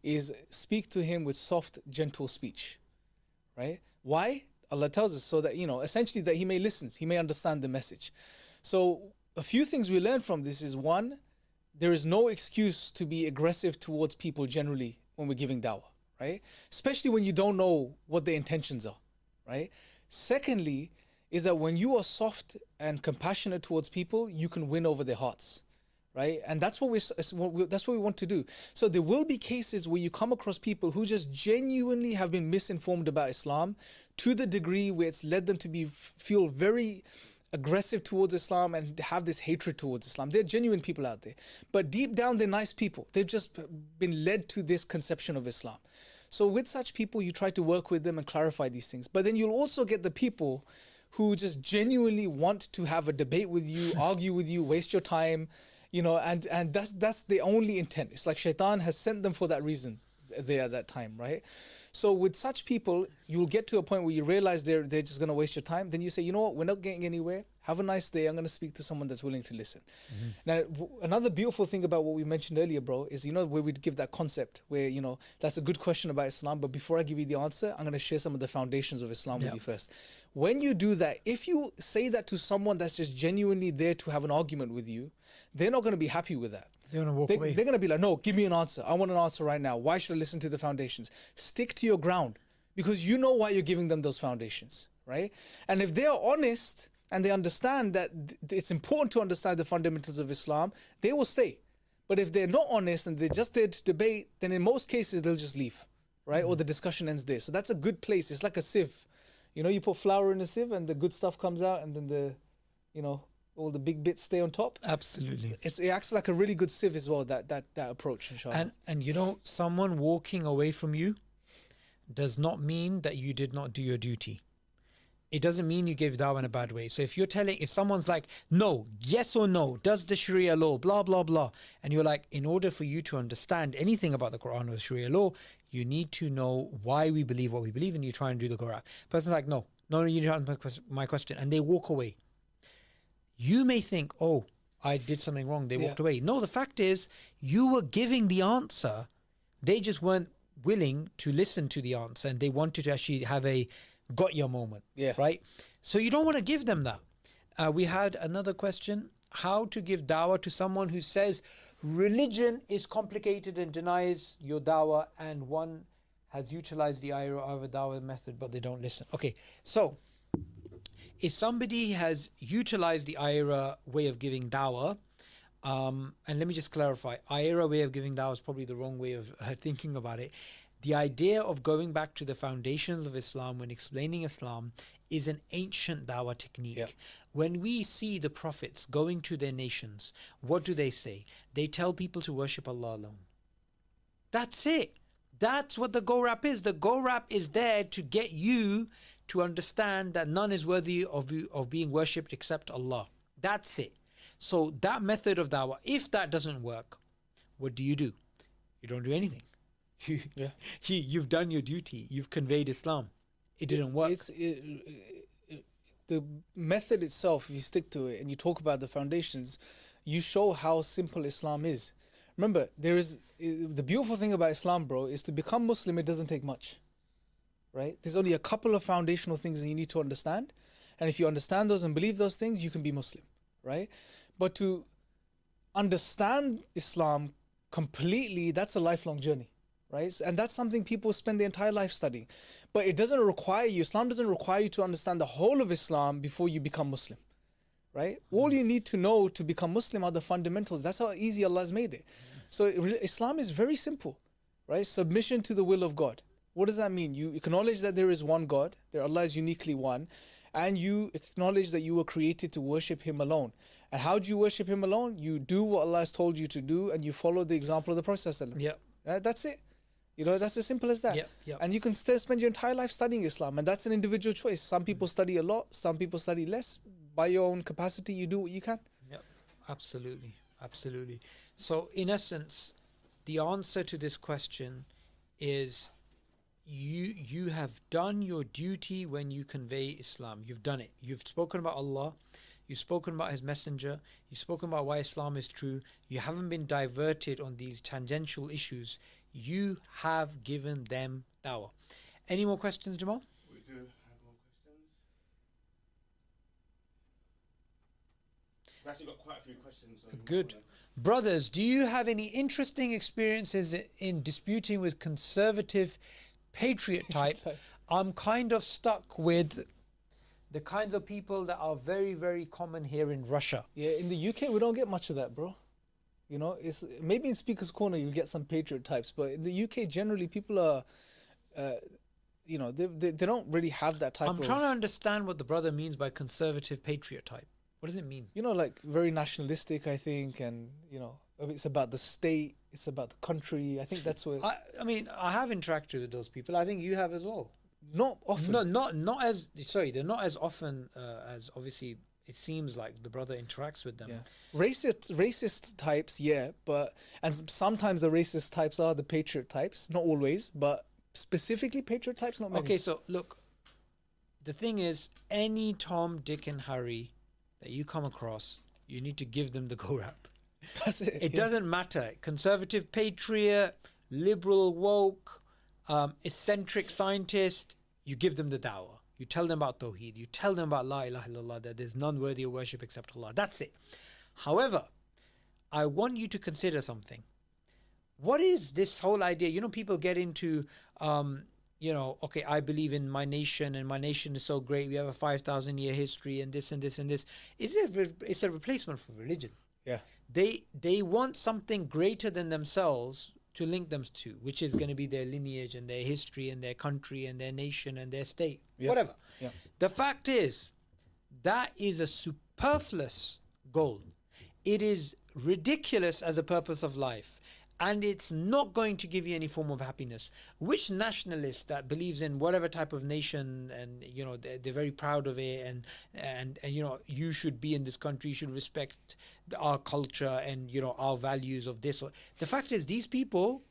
is speak to him with soft, gentle speech, right? Why? Allah tells us so that, essentially that he may listen, he may understand the message. So a few things we learn from this is, one, there is no excuse to be aggressive towards people generally when we're giving dawah, right? Especially when you don't know what their intentions are, right? Secondly, is that when you are soft and compassionate towards people, you can win over their hearts, right? And that's what we want to do. So there will be cases where you come across people who just genuinely have been misinformed about Islam to the degree where it's led them to feel very aggressive towards Islam and have this hatred towards Islam. They're genuine people out there. But deep down, they're nice people. They've just been led to this conception of Islam. So with such people, you try to work with them and clarify these things. But then you'll also get the people who just genuinely want to have a debate with you, argue with you, waste your time, and that's the only intent. It's like Shaitan has sent them for that reason there at that time, right? So with such people, you'll get to a point where you realize they're just going to waste your time. Then you say, you know what, we're not getting anywhere. Have a nice day. I'm going to speak to someone that's willing to listen. Now, another beautiful thing about what we mentioned earlier, bro, is, you know, where we'd give that concept where, you know, that's a good question about Islam. But before I give you the answer, I'm going to share some of the foundations of Islam with you first. When you do that, if you say that to someone that's just genuinely there to have an argument with you, they're not going to be happy with that. They're going to walk away. They're going to be like, no, give me an answer. I want an answer right now. Why should I listen to the foundations? Stick to your ground, because you know why you're giving them those foundations, right? And if they are honest and they understand that it's important to understand the fundamentals of Islam, they will stay. But if they're not honest and they're just there to debate, then in most cases they'll just leave, right? Or the discussion ends there. So that's a good place. It's like a sieve. You know, you put flour in a sieve and the good stuff comes out, and then the, you know, all the big bits stay on top. Absolutely. It acts like a really good sieve as well, that approach, inshallah. And you know, someone walking away from you does not mean that you did not do your duty. It doesn't mean you gave dawah in a bad way. So if someone's like, no, yes or no, does the Sharia law, blah, blah, blah. And you're like, in order for you to understand anything about the Quran or the Sharia law, you need to know why we believe what we believe, and you try and do the Quran. Person's like, no, you need to answer my question. And they walk away. You may think, oh, I did something wrong. They walked away. No, the fact is, you were giving the answer. They just weren't willing to listen to the answer, and they wanted to actually have a got your moment. Right? So you don't want to give them that. We had another question. How to give dawah to someone who says religion is complicated and denies your dawah, and one has utilized the ayah of a dawah method, but they don't listen. Okay, so if somebody has utilized the ayah way of giving dawah, and let me just clarify, ayah way of giving dawah is probably the wrong way of thinking about it. The idea of going back to the foundations of Islam when explaining Islam is an ancient dawah technique. When we see the prophets going to their nations, what do they say? They tell people to worship Allah alone. That's it. That's what the go-rap is. The go-rap is there to get you to understand that none is worthy of being worshipped except Allah. That's it. So that method of dawah, if that doesn't work, what do? You don't do anything. You've done your duty. You've conveyed Islam. It didn't work. The method itself, if you stick to it and you talk about the foundations, you show how simple Islam is. Remember, the beautiful thing about Islam, bro, is to become Muslim, it doesn't take much. Right? There's only a couple of foundational things that you need to understand. And if you understand those and believe those things, you can be Muslim. Right? But to understand Islam completely, that's a lifelong journey. Right? And that's something people spend their entire life studying. But it doesn't require you, Islam doesn't require you to understand the whole of Islam before you become Muslim. Right? All you need to know to become Muslim are the fundamentals. That's how easy Allah has made it. So Islam is very simple. Right? Submission to the will of God. What does that mean? You acknowledge that there is one God, that Allah is uniquely one, and you acknowledge that you were created to worship Him alone. And how do you worship Him alone? You do what Allah has told you to do, and you follow the example of the Prophet. That's it. You know, that's as simple as that. And you can still spend your entire life studying Islam, and that's an individual choice. Some people study a lot, some people study less. By your own capacity, you do what you can. Absolutely. So in essence, the answer to this question is you have done your duty when you convey Islam. You've done it. You've spoken about Allah. You've spoken about His Messenger. You've spoken about why Islam is true. You haven't been diverted on these tangential issues. You have given them dawah. Any more questions, Jamal? We do have more questions. We've actually got quite a few questions. So good. Brothers, do you have any interesting experiences in disputing with conservative patriot type? I'm kind of stuck with the kinds of people that are very, very common here in Russia. Yeah, in the UK, we don't get much of that, bro. You know, it's maybe in Speaker's Corner you'll get some patriot types, but in the UK generally people are, you know, they don't really have that type. I'm trying to understand what the brother means by conservative patriot type. What does it mean? You know, like very nationalistic, I think, and you know, it's about the state, it's about the country. I think that's what. I mean, I have interacted with those people. I think you have as well. Not often. Not as. Sorry, they're not as often as obviously. It seems like the brother interacts with them. Racist types, and sometimes the racist types are the patriot types. Not always, but specifically patriot types, not many. Okay, so look, the thing is, any Tom, Dick, and Harry that you come across, you need to give them the go rap. That's it. It doesn't matter. Conservative patriot, liberal woke, eccentric scientist, you give them the Dawah. You tell them about Tawheed. You tell them about La ilaha illallah, that there's none worthy of worship except Allah. That's it. However, I want you to consider something. What is this whole idea? You know, people get into, okay, I believe in my nation and my nation is so great. We have a 5,000-year history and this and this and this. It's a replacement for religion. Yeah. They want something greater than themselves to link them to, which is going to be their lineage and their history and their country and their nation and their state, whatever. Yeah. The fact is, that is a superfluous goal. It is ridiculous as a purpose of life, and it's not going to give you any form of happiness. Which nationalist that believes in whatever type of nation, and they're very proud of it, and you should be in this country, you should respect our culture and our values of this. The fact is, these people,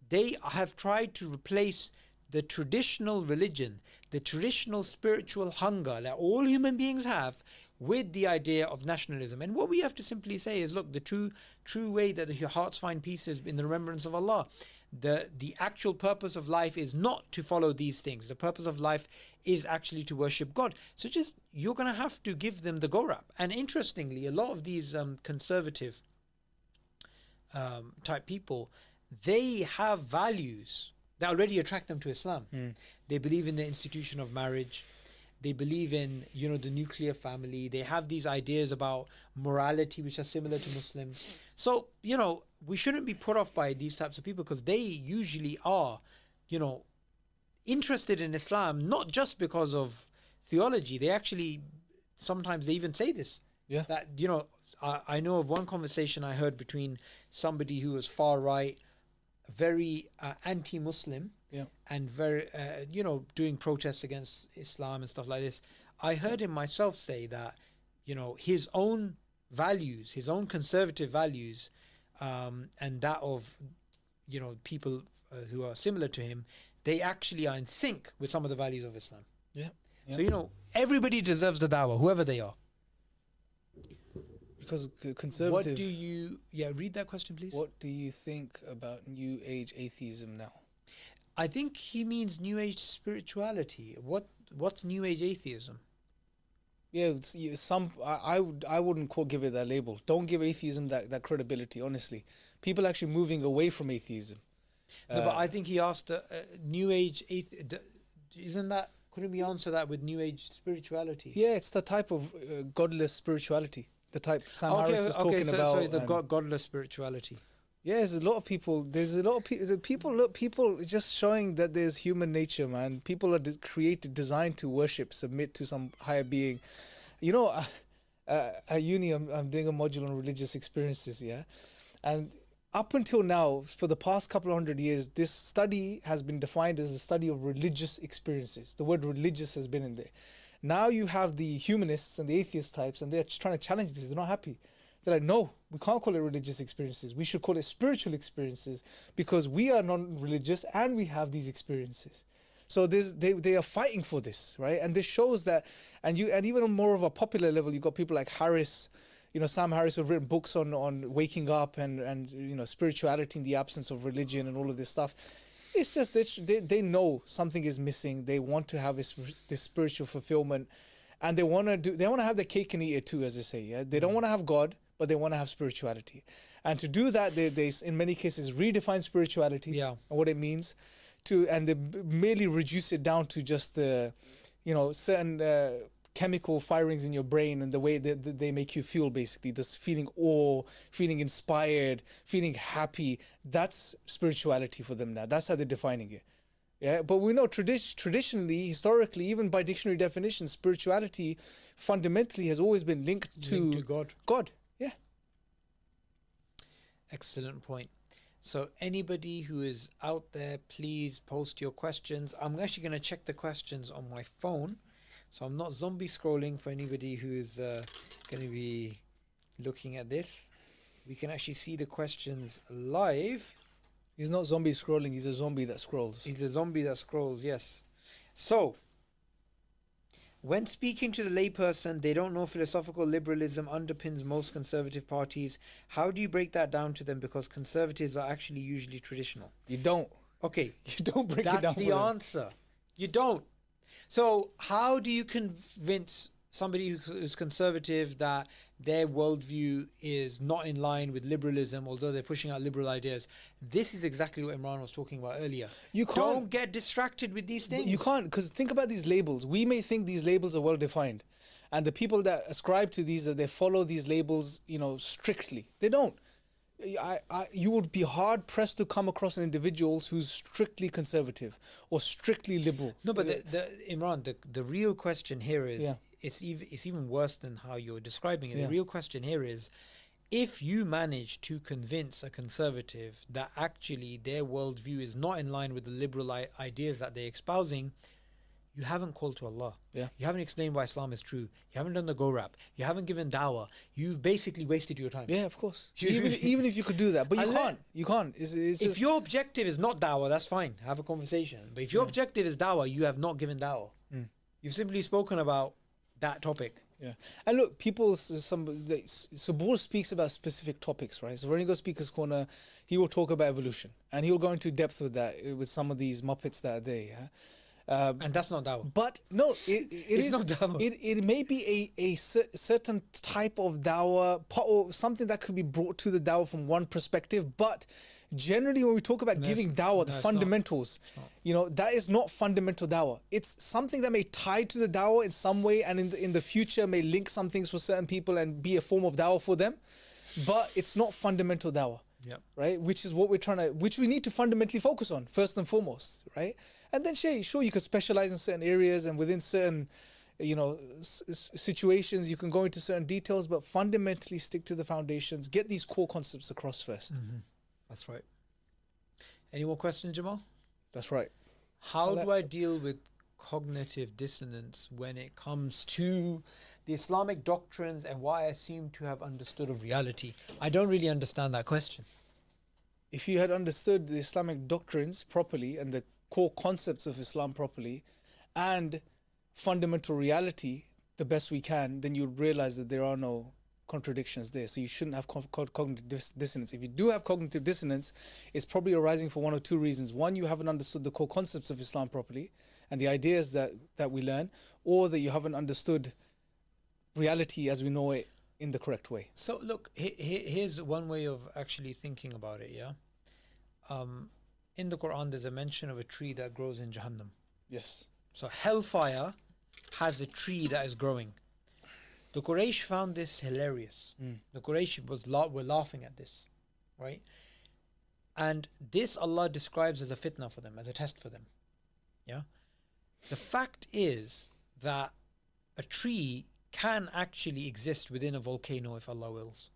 they have tried to replace the traditional religion, the traditional spiritual hunger that all human beings have, with the idea of nationalism. And what we have to simply say is, look, the true way that your hearts find peace is in the remembrance of Allah. The actual purpose of life is not to follow these things. The purpose of life is actually to worship God. So you're going to have to give them the go rap. And interestingly, a lot of these conservative type people, they have values that already attract them to Islam. They believe in the institution of marriage. They believe in, the nuclear family. They have these ideas about morality, which are similar to Muslims. So, we shouldn't be put off by these types of people, because they usually are, interested in Islam, not just because of theology. They actually, sometimes they even say this. Yeah. That, I know of one conversation I heard between somebody who was far right, very anti-Muslim, and very, doing protests against Islam and stuff like this. I heard him myself say that, his own values, his own conservative values, and that of, people who are similar to him, they actually are in sync with some of the values of Islam. Yeah. So, everybody deserves the dawah, whoever they are. Because conservative. What do you... Yeah, read that question, please. What do you think about New Age atheism now? I think he means New Age spirituality. What's New Age atheism? Yeah, I wouldn't give it that label. Don't give atheism that credibility, honestly. People actually moving away from atheism. No, but I think he asked New Age isn't that... Couldn't we answer that with New Age spirituality? Yeah, it's the type of godless spirituality. The type Sam Harris is talking about. Sorry, the godless spirituality. Yeah, there's a lot of people. People just showing that there's human nature, man. People are designed to worship, submit to some higher being. At uni, I'm doing a module on religious experiences, yeah? And up until now, for the past couple of 100 years, this study has been defined as a study of religious experiences. The word religious has been in there. Now you have the humanists and the atheist types, and they're trying to challenge this. They're not happy. They're like, no, we can't call it religious experiences. We should call it spiritual experiences, because we are non-religious and we have these experiences. So they are fighting for this, right? And this shows that, and even on more of a popular level, you've got people like Harris, Sam Harris, who've written books on waking up and spirituality in the absence of religion and all of this stuff. It's just they know something is missing. They want to have this spiritual fulfillment, and they want to have the cake and eat it too, as they say. Yeah? They don't want to have God, but they want to have spirituality. And to do that, they in many cases redefine spirituality and what it means, and they merely reduce it down to just certain chemical firings in your brain and the way that they make you feel, basically. This feeling awe, feeling inspired, feeling happy. That's spirituality for them now. That's how they're defining it. Yeah, but we know traditionally, historically, even by dictionary definition, spirituality fundamentally has always been linked to God. God, yeah. Excellent point. So anybody who is out there, please post your questions. I'm actually going to check the questions on my phone. So I'm not zombie scrolling for anybody who is going to be looking at this. We can actually see the questions live He's not zombie scrolling, he's a zombie that scrolls. He's a zombie that scrolls, yes. So, when speaking to the layperson, they don't know philosophical liberalism underpins most conservative parties. How do you break that down to them? Because conservatives are actually usually traditional. You don't. Okay. You don't break it down. That's the answer. You don't. So how do you convince somebody who's conservative that their worldview is not in line with liberalism, although they're pushing out liberal ideas? This is exactly what Imran was talking about earlier. You can't, don't get distracted with these things. You can't, because think about these labels. We may think these labels are well defined, and the people that ascribe to these, that they follow these labels, you know, strictly. They don't. You would be hard pressed to come across an individual who's strictly conservative or strictly liberal. No, but Imran, the real question here is, Yeah. it's even worse than how you're describing it. Yeah. The real question here is, if you manage to convince a conservative that actually their worldview is not in line with the liberal ideas that they're espousing, you haven't called to Allah. Yeah. You haven't explained why Islam is true. You haven't done the go rap. You haven't given dawah. You've basically wasted your time. Yeah, of course. Even if you could do that, but you can't. You can't. It's if just, your objective is not dawah, that's fine. Have a conversation. But if your objective is dawah, you have not given dawah. You've simply spoken about that topic. yeah. And look, Sabur speaks about specific topics, right? So when he goes Speaker's Corner, he will talk about evolution, and he will go into depth with that, with some of these muppets that are there. Yeah. And that's not dawah. But no, it is not dawah. It may be a certain type of dawah or something that could be brought to the dawah from one perspective. But generally, when we talk about giving dawah, the fundamentals, you know, that is not fundamental dawah. It's something that may tie to the dawah in some way, and in the future may link some things for certain people and be a form of dawah for them. But it's not fundamental dawah. Yep. Right, which is what which we need to fundamentally focus on first and foremost, right? And then sure, you could specialize in certain areas, and within certain, you know, situations, you can go into certain details, but fundamentally stick to the foundations, get these core concepts across first. That's right. Any more questions, Jamal? That's right. How do I deal with cognitive dissonance when it comes to the Islamic doctrines and what I seem to have understood of reality? I don't really understand that question. If you had understood the Islamic doctrines properly and the core concepts of Islam properly and fundamental reality the best we can, then you'd realize that there are no contradictions there. So you shouldn't have cognitive dissonance. If you do have cognitive dissonance, it's probably arising for one or two reasons. One, you haven't understood the core concepts of Islam properly and the ideas that we learn, or that you haven't understood reality as we know it in the correct way. So look, here's one way of actually thinking about it, yeah? In the Quran, there's a mention of a tree that grows in Jahannam. Yes. So hellfire has a tree that is growing. The Quraysh found this hilarious. The Quraysh were laughing at this, right? And this Allah describes as a fitna for them, as a test for them. Yeah. The fact is that a tree can actually exist within a volcano if Allah wills.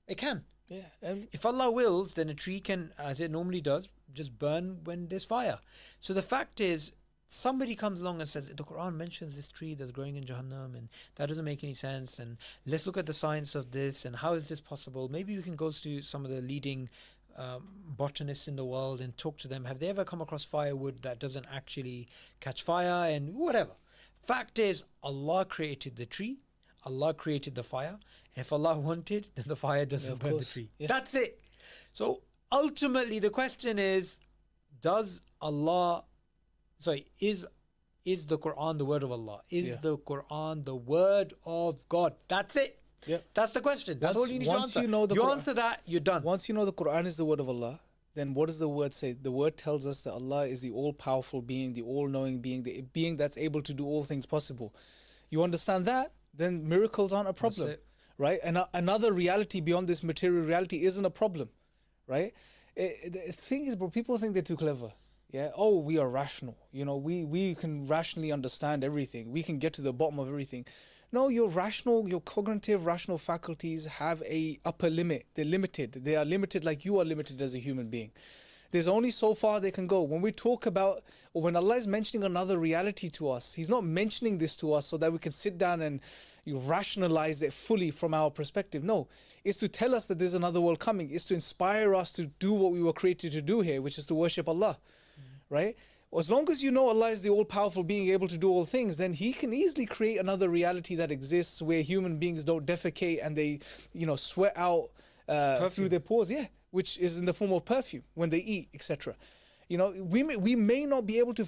It can. Yeah. If Allah wills, then a tree can, as it normally does, just burn when there's fire. So the fact is, somebody comes along and says, the Quran mentions this tree that's growing in Jahannam, and that doesn't make any sense, and let's look at the science of this, and how is this possible? Maybe we can go to some of the leading botanists in the world and talk to them. Have they ever come across firewood that doesn't actually catch fire, and whatever? Fact is, Allah created the tree, Allah created the fire, and if Allah wanted, then the fire doesn't burn the tree. Yeah. That's it. So ultimately the question is, is the Quran the word of Allah? Is the Quran the word of God? That's it. Yeah. That's the question. That's all you need to answer. You answer that, you're done. Once you know the Quran is the word of Allah, then what does the word say? The word tells us that Allah is the all-powerful being, the all-knowing being, the being that's able to do all things possible. You understand that? Then miracles aren't a problem, right? And another reality beyond this material reality isn't a problem, right? The thing is, bro, people think they're too clever. Yeah. Oh, we are rational. You know, we can rationally understand everything. We can get to the bottom of everything. No, your cognitive rational faculties have a upper limit. They're limited. They are limited like you are limited as a human being. There's only so far they can go. When we talk about, or when Allah is mentioning another reality to us, He's not mentioning this to us so that we can sit down and rationalize it fully from our perspective. No, it's to tell us that there's another world coming. It's to inspire us to do what we were created to do here, which is to worship Allah, right? As long as you know Allah is the all-powerful being able to do all things, then He can easily create another reality that exists where human beings don't defecate and they, sweat out through their pores, which is in the form of perfume when they eat, etc. We may not be able to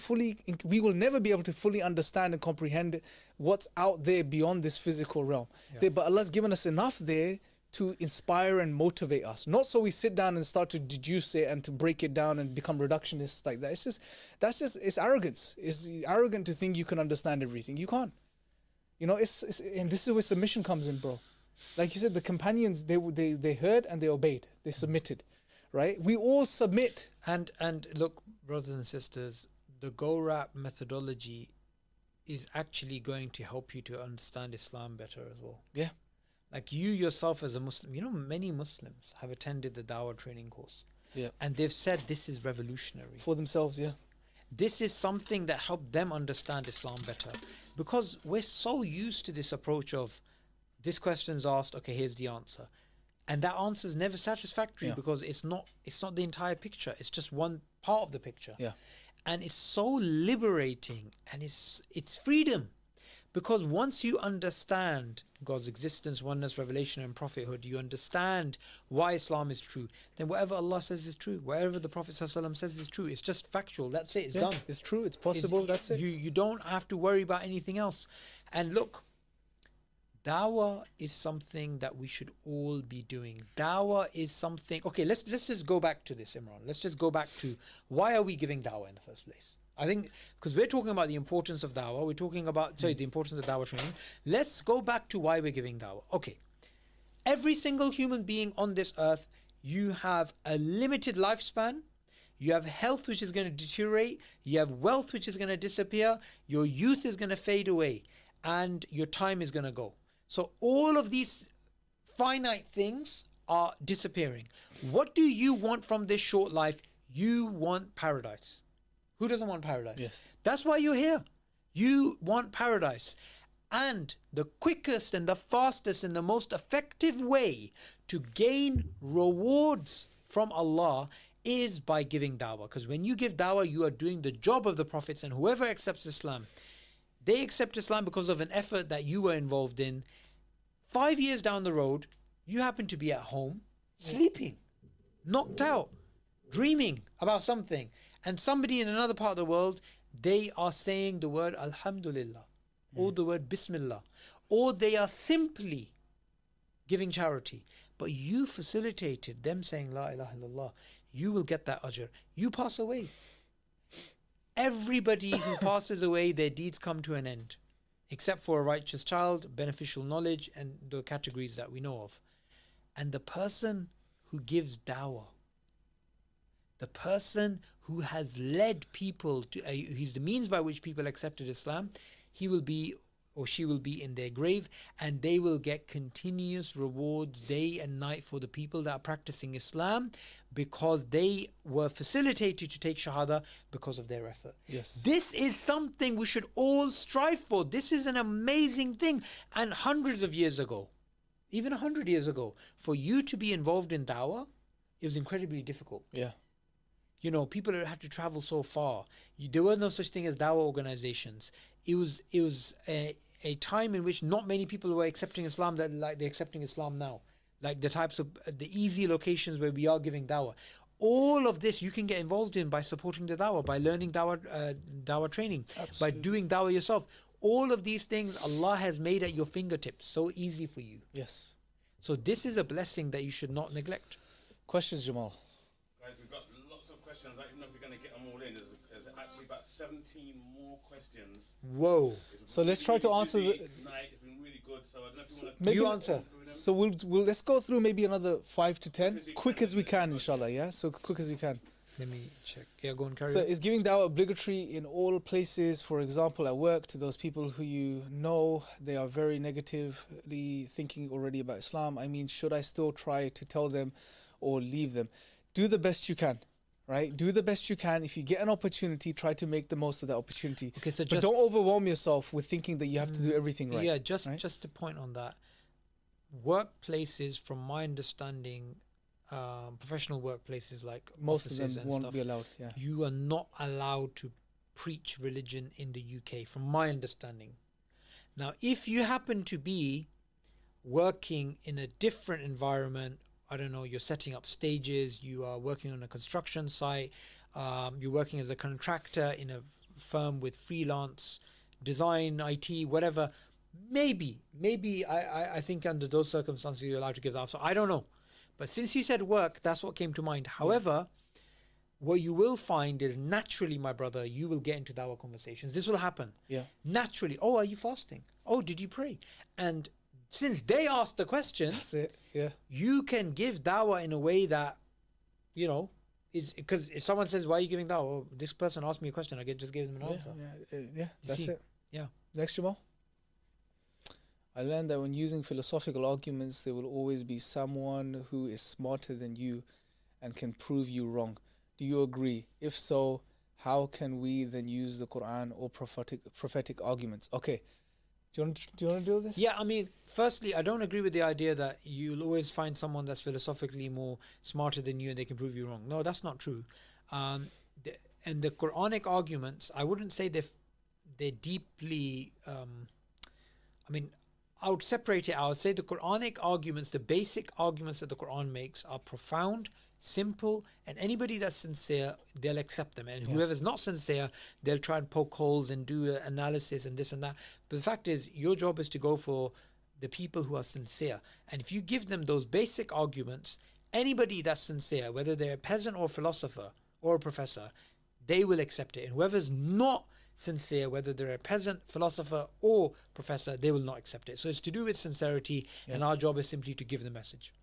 we will never be able to fully understand and comprehend what's out there beyond this physical realm. But Allah's given us enough there to inspire and motivate us. Not so we sit down and start to deduce it and to break it down and become reductionists like that. It's arrogance. It's arrogant to think you can understand everything. You can't. And this is where submission comes in, bro. Like you said, the companions, they heard and they obeyed. They submitted, right? We all submit. And look, brothers and sisters, the Go-Rap methodology is actually going to help you to understand Islam better as well. Yeah. Like you yourself as a Muslim, many Muslims have attended the Dawah training course. Yeah. And they've said this is revolutionary. For themselves, yeah. This is something that helped them understand Islam better. Because we're so used to this approach of this question's asked, okay, here's the answer. And that answer is never satisfactory because it's not the entire picture. It's just one part of the picture. Yeah. And it's so liberating and it's freedom. Because once you understand God's existence, oneness, revelation and prophethood, you understand why Islam is true, then whatever Allah says is true. Whatever the Prophet ﷺ says is true. It's just factual. That's it. It's done. It's true. It's possible. That's it. You don't have to worry about anything else. And look, Dawah is something that we should all be doing. Dawah is something... Okay, let's just go back to this, Imran. Let's just go back to why are we giving Dawah in the first place? I think because we're talking about the importance of Dawah, we're talking about, the importance of Dawah training. Let's go back to why we're giving Dawah. Okay, every single human being on this earth, you have a limited lifespan, you have health which is going to deteriorate, you have wealth which is going to disappear, your youth is going to fade away, and your time is going to go. So all of these finite things are disappearing. What do you want from this short life? You want paradise. Who doesn't want paradise? Yes. That's why you're here. You want paradise. And the quickest and the fastest and the most effective way to gain rewards from Allah is by giving dawah. Because when you give dawah, you are doing the job of the prophets, and whoever accepts Islam, they accept Islam because of an effort that you were involved in. 5 years down the road, you happen to be at home, sleeping, knocked out, dreaming about something. And somebody in another part of the world, they are saying the word Alhamdulillah, or the word Bismillah, or they are simply giving charity. But you facilitated them saying La ilaha illallah. You will get that ajr. You pass away. Everybody who passes away, their deeds come to an end, except for a righteous child, beneficial knowledge, and the categories that we know of. And the person who gives dawah, the person who has led people to, he's the means by which people accepted Islam, he will be or she will be in their grave, and they will get continuous rewards day and night for the people that are practicing Islam, because they were facilitated to take Shahada because of their effort. Yes. This is something we should all strive for. This is an amazing thing. And hundreds of years ago, even 100 years ago, for you to be involved in Dawah, it was incredibly difficult. Yeah. You know, people had to travel so far. There was no such thing as Dawah organizations. It was a time in which not many people were accepting Islam that like they're accepting Islam now. Like the types of the easy locations where we are giving Dawah. All of this you can get involved in by supporting the Dawah, by learning Dawah training, by doing Dawah yourself. All of these things Allah has made at your fingertips, so easy for you. Yes. So this is a blessing that you should not neglect. Questions, Jamal? Guys, we've got lots of questions. I don't know if we're going to get them all in. There's actually about 17 more questions. Whoa. So let's try to answer tonight. It's been really good. So I don't know if you want to... Maybe you answer. So we'll let's go through maybe another 5 to 10, quick as we can, inshallah. Yeah, so quick as we can. Let me check. Yeah, go and carry So on. is giving dawah obligatory in all places? For example, at work, to those people who you know they are very negatively thinking already about Islam. I mean, should I still try to tell them or leave them? Do the best you can. right? Do the best you can. If you get an opportunity, try to make the most of that opportunity. Okay, so But just don't overwhelm yourself with thinking that you have to do everything right. yeah, just right? just to point on that, workplaces, from my understanding, professional workplaces like Most of offices them and won't stuff, be allowed. Yeah. you are not allowed to preach religion in the UK, from my understanding. Now, if you happen to be working in a different environment, I don't know, you're setting up stages, you are working on a construction site, you're working as a contractor in a firm with freelance design, IT, whatever, maybe I think under those circumstances you're allowed to give that. So I don't know. But since you said work, that's what came to mind. However, what you will find is naturally, my brother, you will get into Dawah conversations. This will happen. Yeah. Naturally. Oh, are you fasting? Oh, did you pray? And since they asked the question, That's it. Yeah. you can give Dawah in a way that, you know, is because if someone says, why are you giving Dawah? Oh, this person asked me a question. I just gave them an answer. Yeah. That's see? it. Yeah. Next, Jamal. I learned that when using philosophical arguments, there will always be someone who is smarter than you and can prove you wrong. Do you agree? If so, how can we then use the Quran or prophetic arguments? Okay. Do you want to do this? Yeah, I mean, firstly, I don't agree with the idea that you'll always find someone that's philosophically more smarter than you and they can prove you wrong. No, that's not true. And the Quranic arguments, I wouldn't say they're deeply. I mean, I would separate it. I would say the Quranic arguments, the basic arguments that the Quran makes, are profound, simple, and anybody that's sincere, they'll accept them. And whoever's not sincere, they'll try and poke holes and do analysis and this and that. But the fact is, your job is to go for the people who are sincere. And if you give them those basic arguments, anybody that's sincere, whether they're a peasant or a philosopher or a professor, they will accept it. And whoever's not sincere, whether they're a peasant, philosopher or professor, they will not accept it. So it's to do with sincerity, and our job is simply to give the message.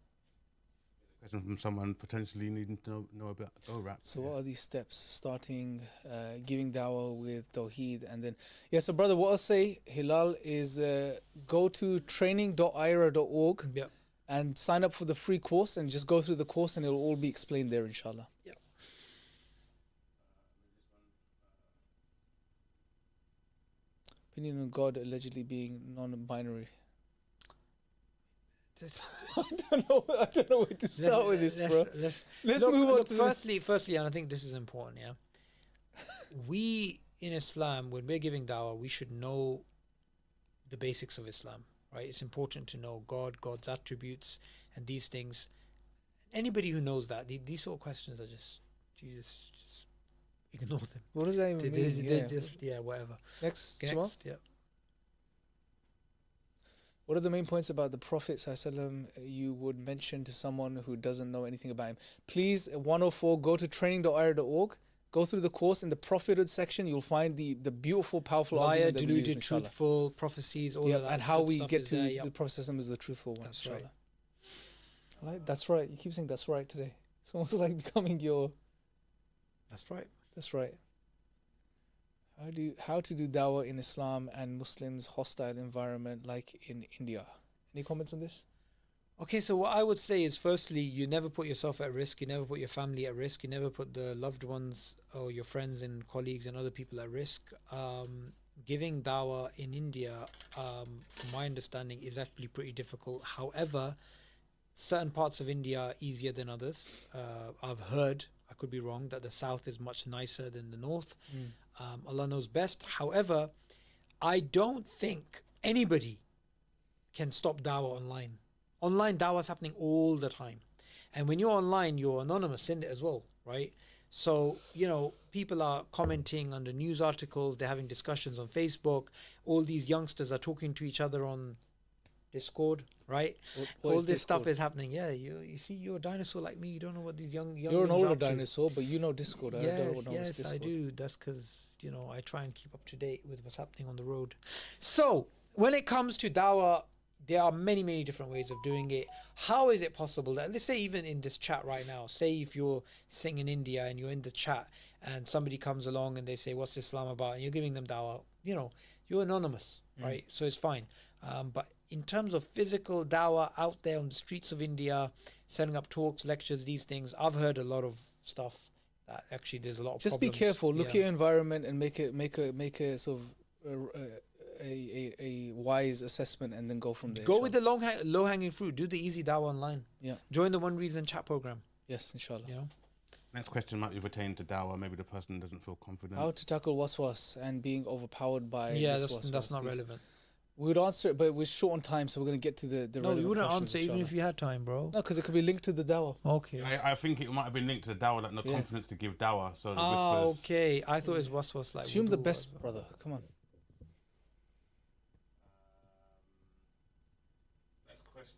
Question from someone potentially needing to know about Dawah. So what are these steps? Starting giving Dawah with Tawheed, and then so brother, what I'll say, Hilal, is go to training.ira.org Yeah. and sign up for the free course and just go through the course and it'll all be explained there, inshallah. Yeah. Opinion on God allegedly being non-binary. I I don't know where to start with this, bro. Let's look, move on. Look, To firstly, and I think this is important. Yeah, we in Islam, when we're giving dawah, we should know the basics of Islam, right? It's important to know God, God's attributes, and these things. Anybody who knows that, these sort of questions are just ignore them. What does that even mean? They just whatever. Next, Jamal? Yeah. What are the main points about the Prophet ﷺ you would mention to someone who doesn't know anything about him? Please, 104, go to training.ira.org, go through the course. In the prophethood section, you'll find the beautiful, powerful Liar, argument that we deluded, use, inshallah. truthful, prophecies, all of that. And how we stuff get is to there, the Prophet ﷺ as the truthful one, That's inshallah. right. That's right. You keep saying that's right today. It's almost like becoming your... That's right. That's right. How to do dawah in Islam and Muslims hostile environment like in India? Any comments on this? Okay, so what I would say is, firstly, you never put yourself at risk. You never put your family at risk. You never put the loved ones or your friends and colleagues and other people at risk. Giving dawah in India, from my understanding, is actually pretty difficult. However, certain parts of India are easier than others. I've heard, I could be wrong, that the south is much nicer than the north. Allah knows best. However, I don't think anybody can stop dawah online. Online dawah is happening all the time. And when you're online, you're anonymous in it as well, right? So, people are commenting under news articles, they're having discussions on Facebook. All these youngsters are talking to each other on Discord, right? What all is this stuff Discord? is happening. Yeah, you see, you're a dinosaur like me. You don't know what these young You're an ones are older up to. dinosaur, but you know Discord. I don't know what's Yes, Discord. I do. That's because, I try and keep up to date with what's happening on the road. So, when it comes to dawah, there are many, many different ways of doing it. How is it possible that, let's say even in this chat right now, say if you're sitting in India and you're in the chat and somebody comes along and they say, what's Islam about? And you're giving them dawah, you're anonymous, right? So it's fine. But in terms of physical dawah out there on the streets of India, setting up talks, lectures, these things, I've heard a lot of stuff that actually there's a lot of Just be problems. careful. Look at Yeah. your environment and make a sort of a wise assessment, and then go from there. Go with the low hanging fruit. Do the easy dawah online. Yeah. Join the One Reason chat program. Yes, inshallah. You know. Next question might be pertaining to dawah. Maybe the person doesn't feel confident. How to tackle waswas and being overpowered by Yeah, this that's not These- relevant. We would answer it, but we're short on time, so we're going to get to the No, you relevant wouldn't questions, answer even inshallah. if you had time, bro. No, because it could be linked to the dawah. Okay. I think it might have been linked to the dawah, like no Yeah. confidence to give dawah. So the Ah, whispers. okay. I thought it was like. Assume the wudu best, as well. brother. Come on. Next question.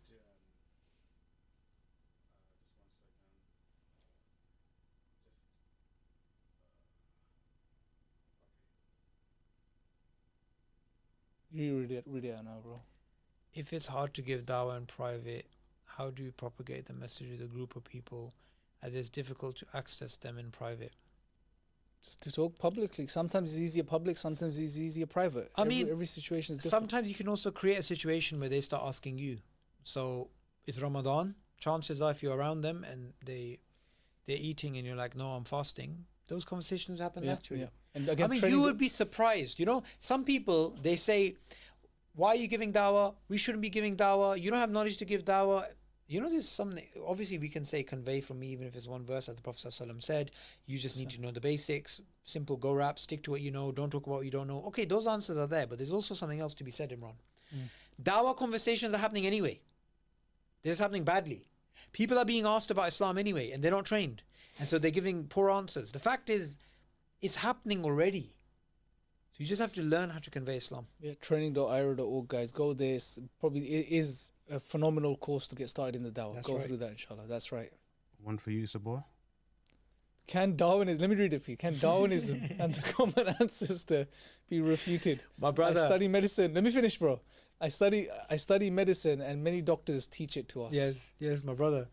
You read it out now, bro. If it's hard to give dawah in private, how do you propagate the message with a group of people, as it's difficult to access them in private? Just to talk publicly. Sometimes it's easier public, sometimes it's easier private. I mean, every situation is different. Sometimes you can also create a situation where they start asking you. So it's Ramadan. Chances are, if you're around them and they're eating and you're like, no, I'm fasting, those conversations happen naturally. Yeah. And again, I mean, training you the- would be surprised. You know, some people, they say, why are you giving dawah? We shouldn't be giving dawah. You don't have knowledge to give dawah. You know, there's something, obviously we can say convey from me, even if it's one verse, as the Prophet ﷺ said, you just need to know the basics, simple go rap, stick to what you know, don't talk about what you don't know. Okay, those answers are there, but there's also something else to be said, Imran. Dawah conversations are happening anyway. They're just happening badly. People are being asked about Islam anyway, and they're not trained. And so they're giving poor answers. The fact is, it's happening already. So you just have to learn how to convey Islam. Yeah, training.ira.org, guys. Go there. It is a phenomenal course to get started in the dawah. That's Go right. through that, inshallah. That's right. One for you, Sabor. Can Darwinism, let me read it for you. Can Darwinism and the common ancestor be refuted? My I study medicine. Let me finish, bro. I study medicine, and many doctors teach it to us. Yes, my brother.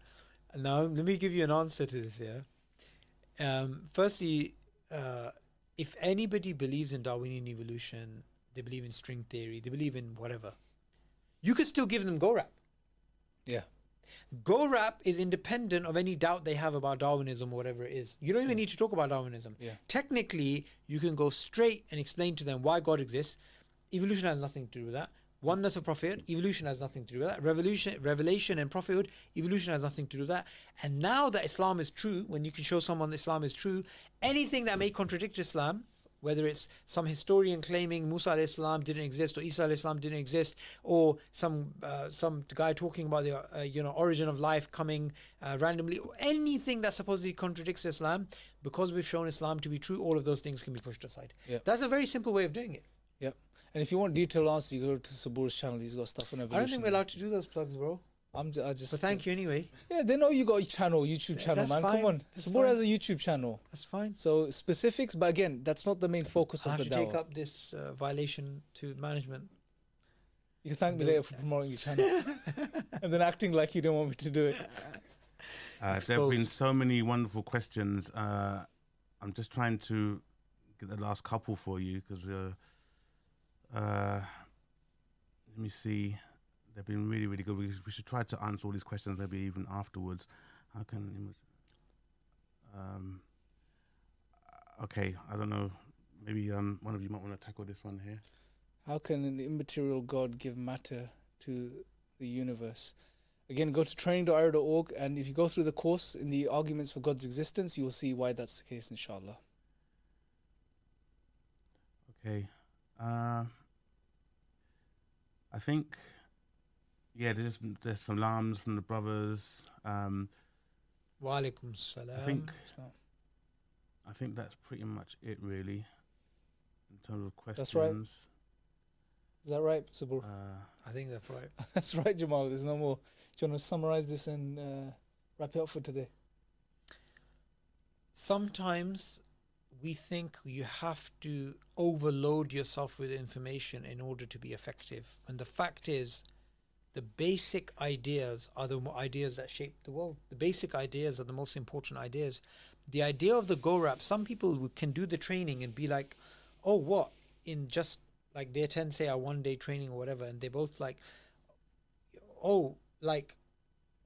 Now, let me give you an answer to this, yeah? Firstly, if anybody believes in Darwinian evolution, they believe in string theory, they believe in whatever, you could still give them go rap. Yeah. Go rap is independent of any doubt they have about Darwinism or whatever it is. You don't even need to talk about Darwinism. Yeah. Technically, you can go straight and explain to them why God exists. Evolution has nothing to do with that. Oneness of prophet, evolution has nothing to do with that. Revelation and prophethood, evolution has nothing to do with that. And now that Islam is true, when you can show someone Islam is true, anything that may contradict Islam, whether it's some historian claiming Musa Islam didn't exist or Isa Islam didn't exist, or some guy talking about the origin of life coming randomly, or anything that supposedly contradicts Islam, because we've shown Islam to be true, all of those things can be pushed aside. Yeah. That's a very simple way of doing it. Yep. And if you want detailed answers, you go to Sabur's channel. He's got stuff on evolution. I don't think we're allowed to do those plugs, bro. I just. But thank you anyway. Yeah, they know you got a YouTube channel, That's man. fine. Come on. That's Sabur fine. has a YouTube channel. That's fine. So specifics, but again, that's not the main focus I of have the to take dawah. up this violation to management. You can thank me later for promoting your channel. And then acting like you don't want me to do it. There have been Exposed. so many wonderful questions. I'm just trying to get the last couple for you because let me see. They've been really, really good. We should try to answer all these questions maybe even afterwards. How can okay, I don't know. Maybe one of you might want to tackle this one here. How can an immaterial God give matter to the universe? Again, go to training.ira.org, and if you go through the course in the arguments for God's existence, you will see why that's the case, inshallah. Okay. I think, yeah, there's some salams from the brothers. Wa alaikum salam. I think that's pretty much it, really, in terms of questions. That's right. Is that right, Sabur? I think that's right. That's right, Jamal. There's no more. Do you want to summarize this and wrap it up for today? Sometimes we think you have to overload yourself with information in order to be effective. And the fact is, the basic ideas are the ideas that shape the world. The basic ideas are the most important ideas. The idea of the go rap, some people can do the training and be like, oh, what? In just like they attend, say, a 1 day training or whatever, and they both like, oh, like,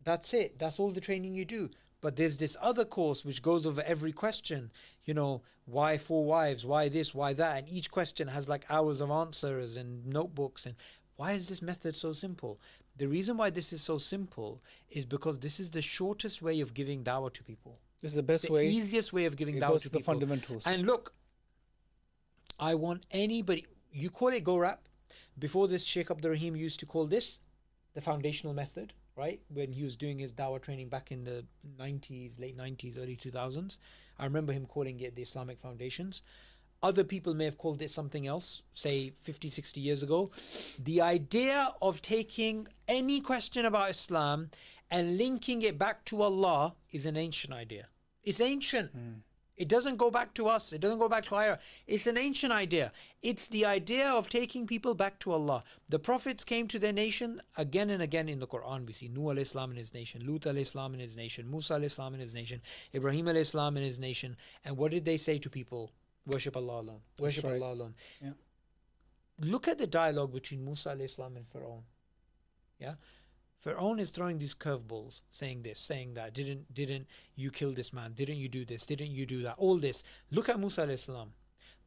that's it. That's all the training you do. But there's this other course which goes over every question, you know, why 4 wives, why this, why that, and each question has like hours of answers and notebooks. And why is this method so simple? The reason why this is so simple is because this is the shortest way of giving dawah to people. This is the best It's way. the easiest way of giving It dawah goes to to the people. fundamentals. And look, I want anybody, you call it go rap. Before this, Sheikh Abdul Rahim used to call this the foundational method, right? When he was doing his dawah training back in the 90s, late 90s, early 2000s. I remember him calling it the Islamic foundations. Other people may have called it something else, say 50, 60 years ago. The idea of taking any question about Islam and linking it back to Allah is an ancient idea. It's ancient. It doesn't go back to us. It doesn't go back to Ira. It's an ancient idea. It's the idea of taking people back to Allah. The prophets came to their nation again and again in the Quran. We see Nuh alayhi salam in his nation, Lut alayhi salam in his nation, Musa alayhi salam in his nation, Ibrahim alayhi salam in his nation. And what did they say to people? Worship Allah alone. Worship right. Allah alone. Yeah. Look at the dialogue between Musa alayhi salam and Pharaoh. Yeah. Pharaoh is throwing these curveballs, saying this, saying that. Didn't you kill this man? Didn't you do this? Didn't you do that? All this. Look at Musa alayhi salam,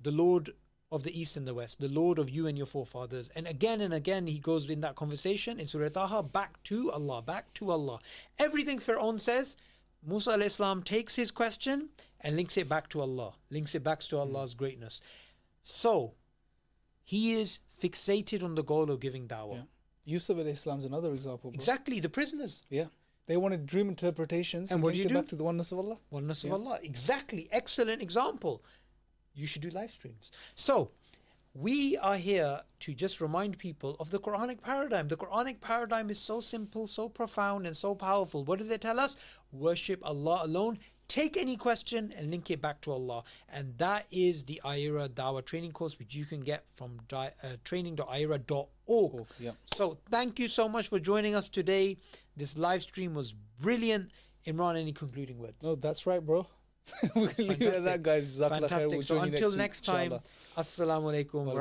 the Lord of the East and the West, the Lord of you and your forefathers. And again, he goes in that conversation in Surah Taha, back to Allah, back to Allah. Everything Pharaoh says, Musa alayhi salam takes his question and links it back to Allah, links it back to Allah's greatness. So, he is fixated on the goal of giving dawah. Yeah. Yusuf alayhi salam is another example. Bro. Exactly, the prisoners. Yeah. They wanted dream interpretations. And what do you do? Back to the oneness of Allah. Oneness of Allah. Exactly. Excellent example. You should do live streams. So, we are here to just remind people of the Quranic paradigm. The Quranic paradigm is so simple, so profound, and so powerful. What does it tell us? Worship Allah alone. Take any question and link it back to Allah. And that is the Aira Dawah training course, which you can get from training.aira.org. Yeah. So thank you so much for joining us today. This live stream was brilliant. Imran, any concluding words? No, that's right, bro. We can leave it at that, guys. Jazakallah khair. Fantastic. We'll So join you until week, next time, inshallah. Assalamu alaikum.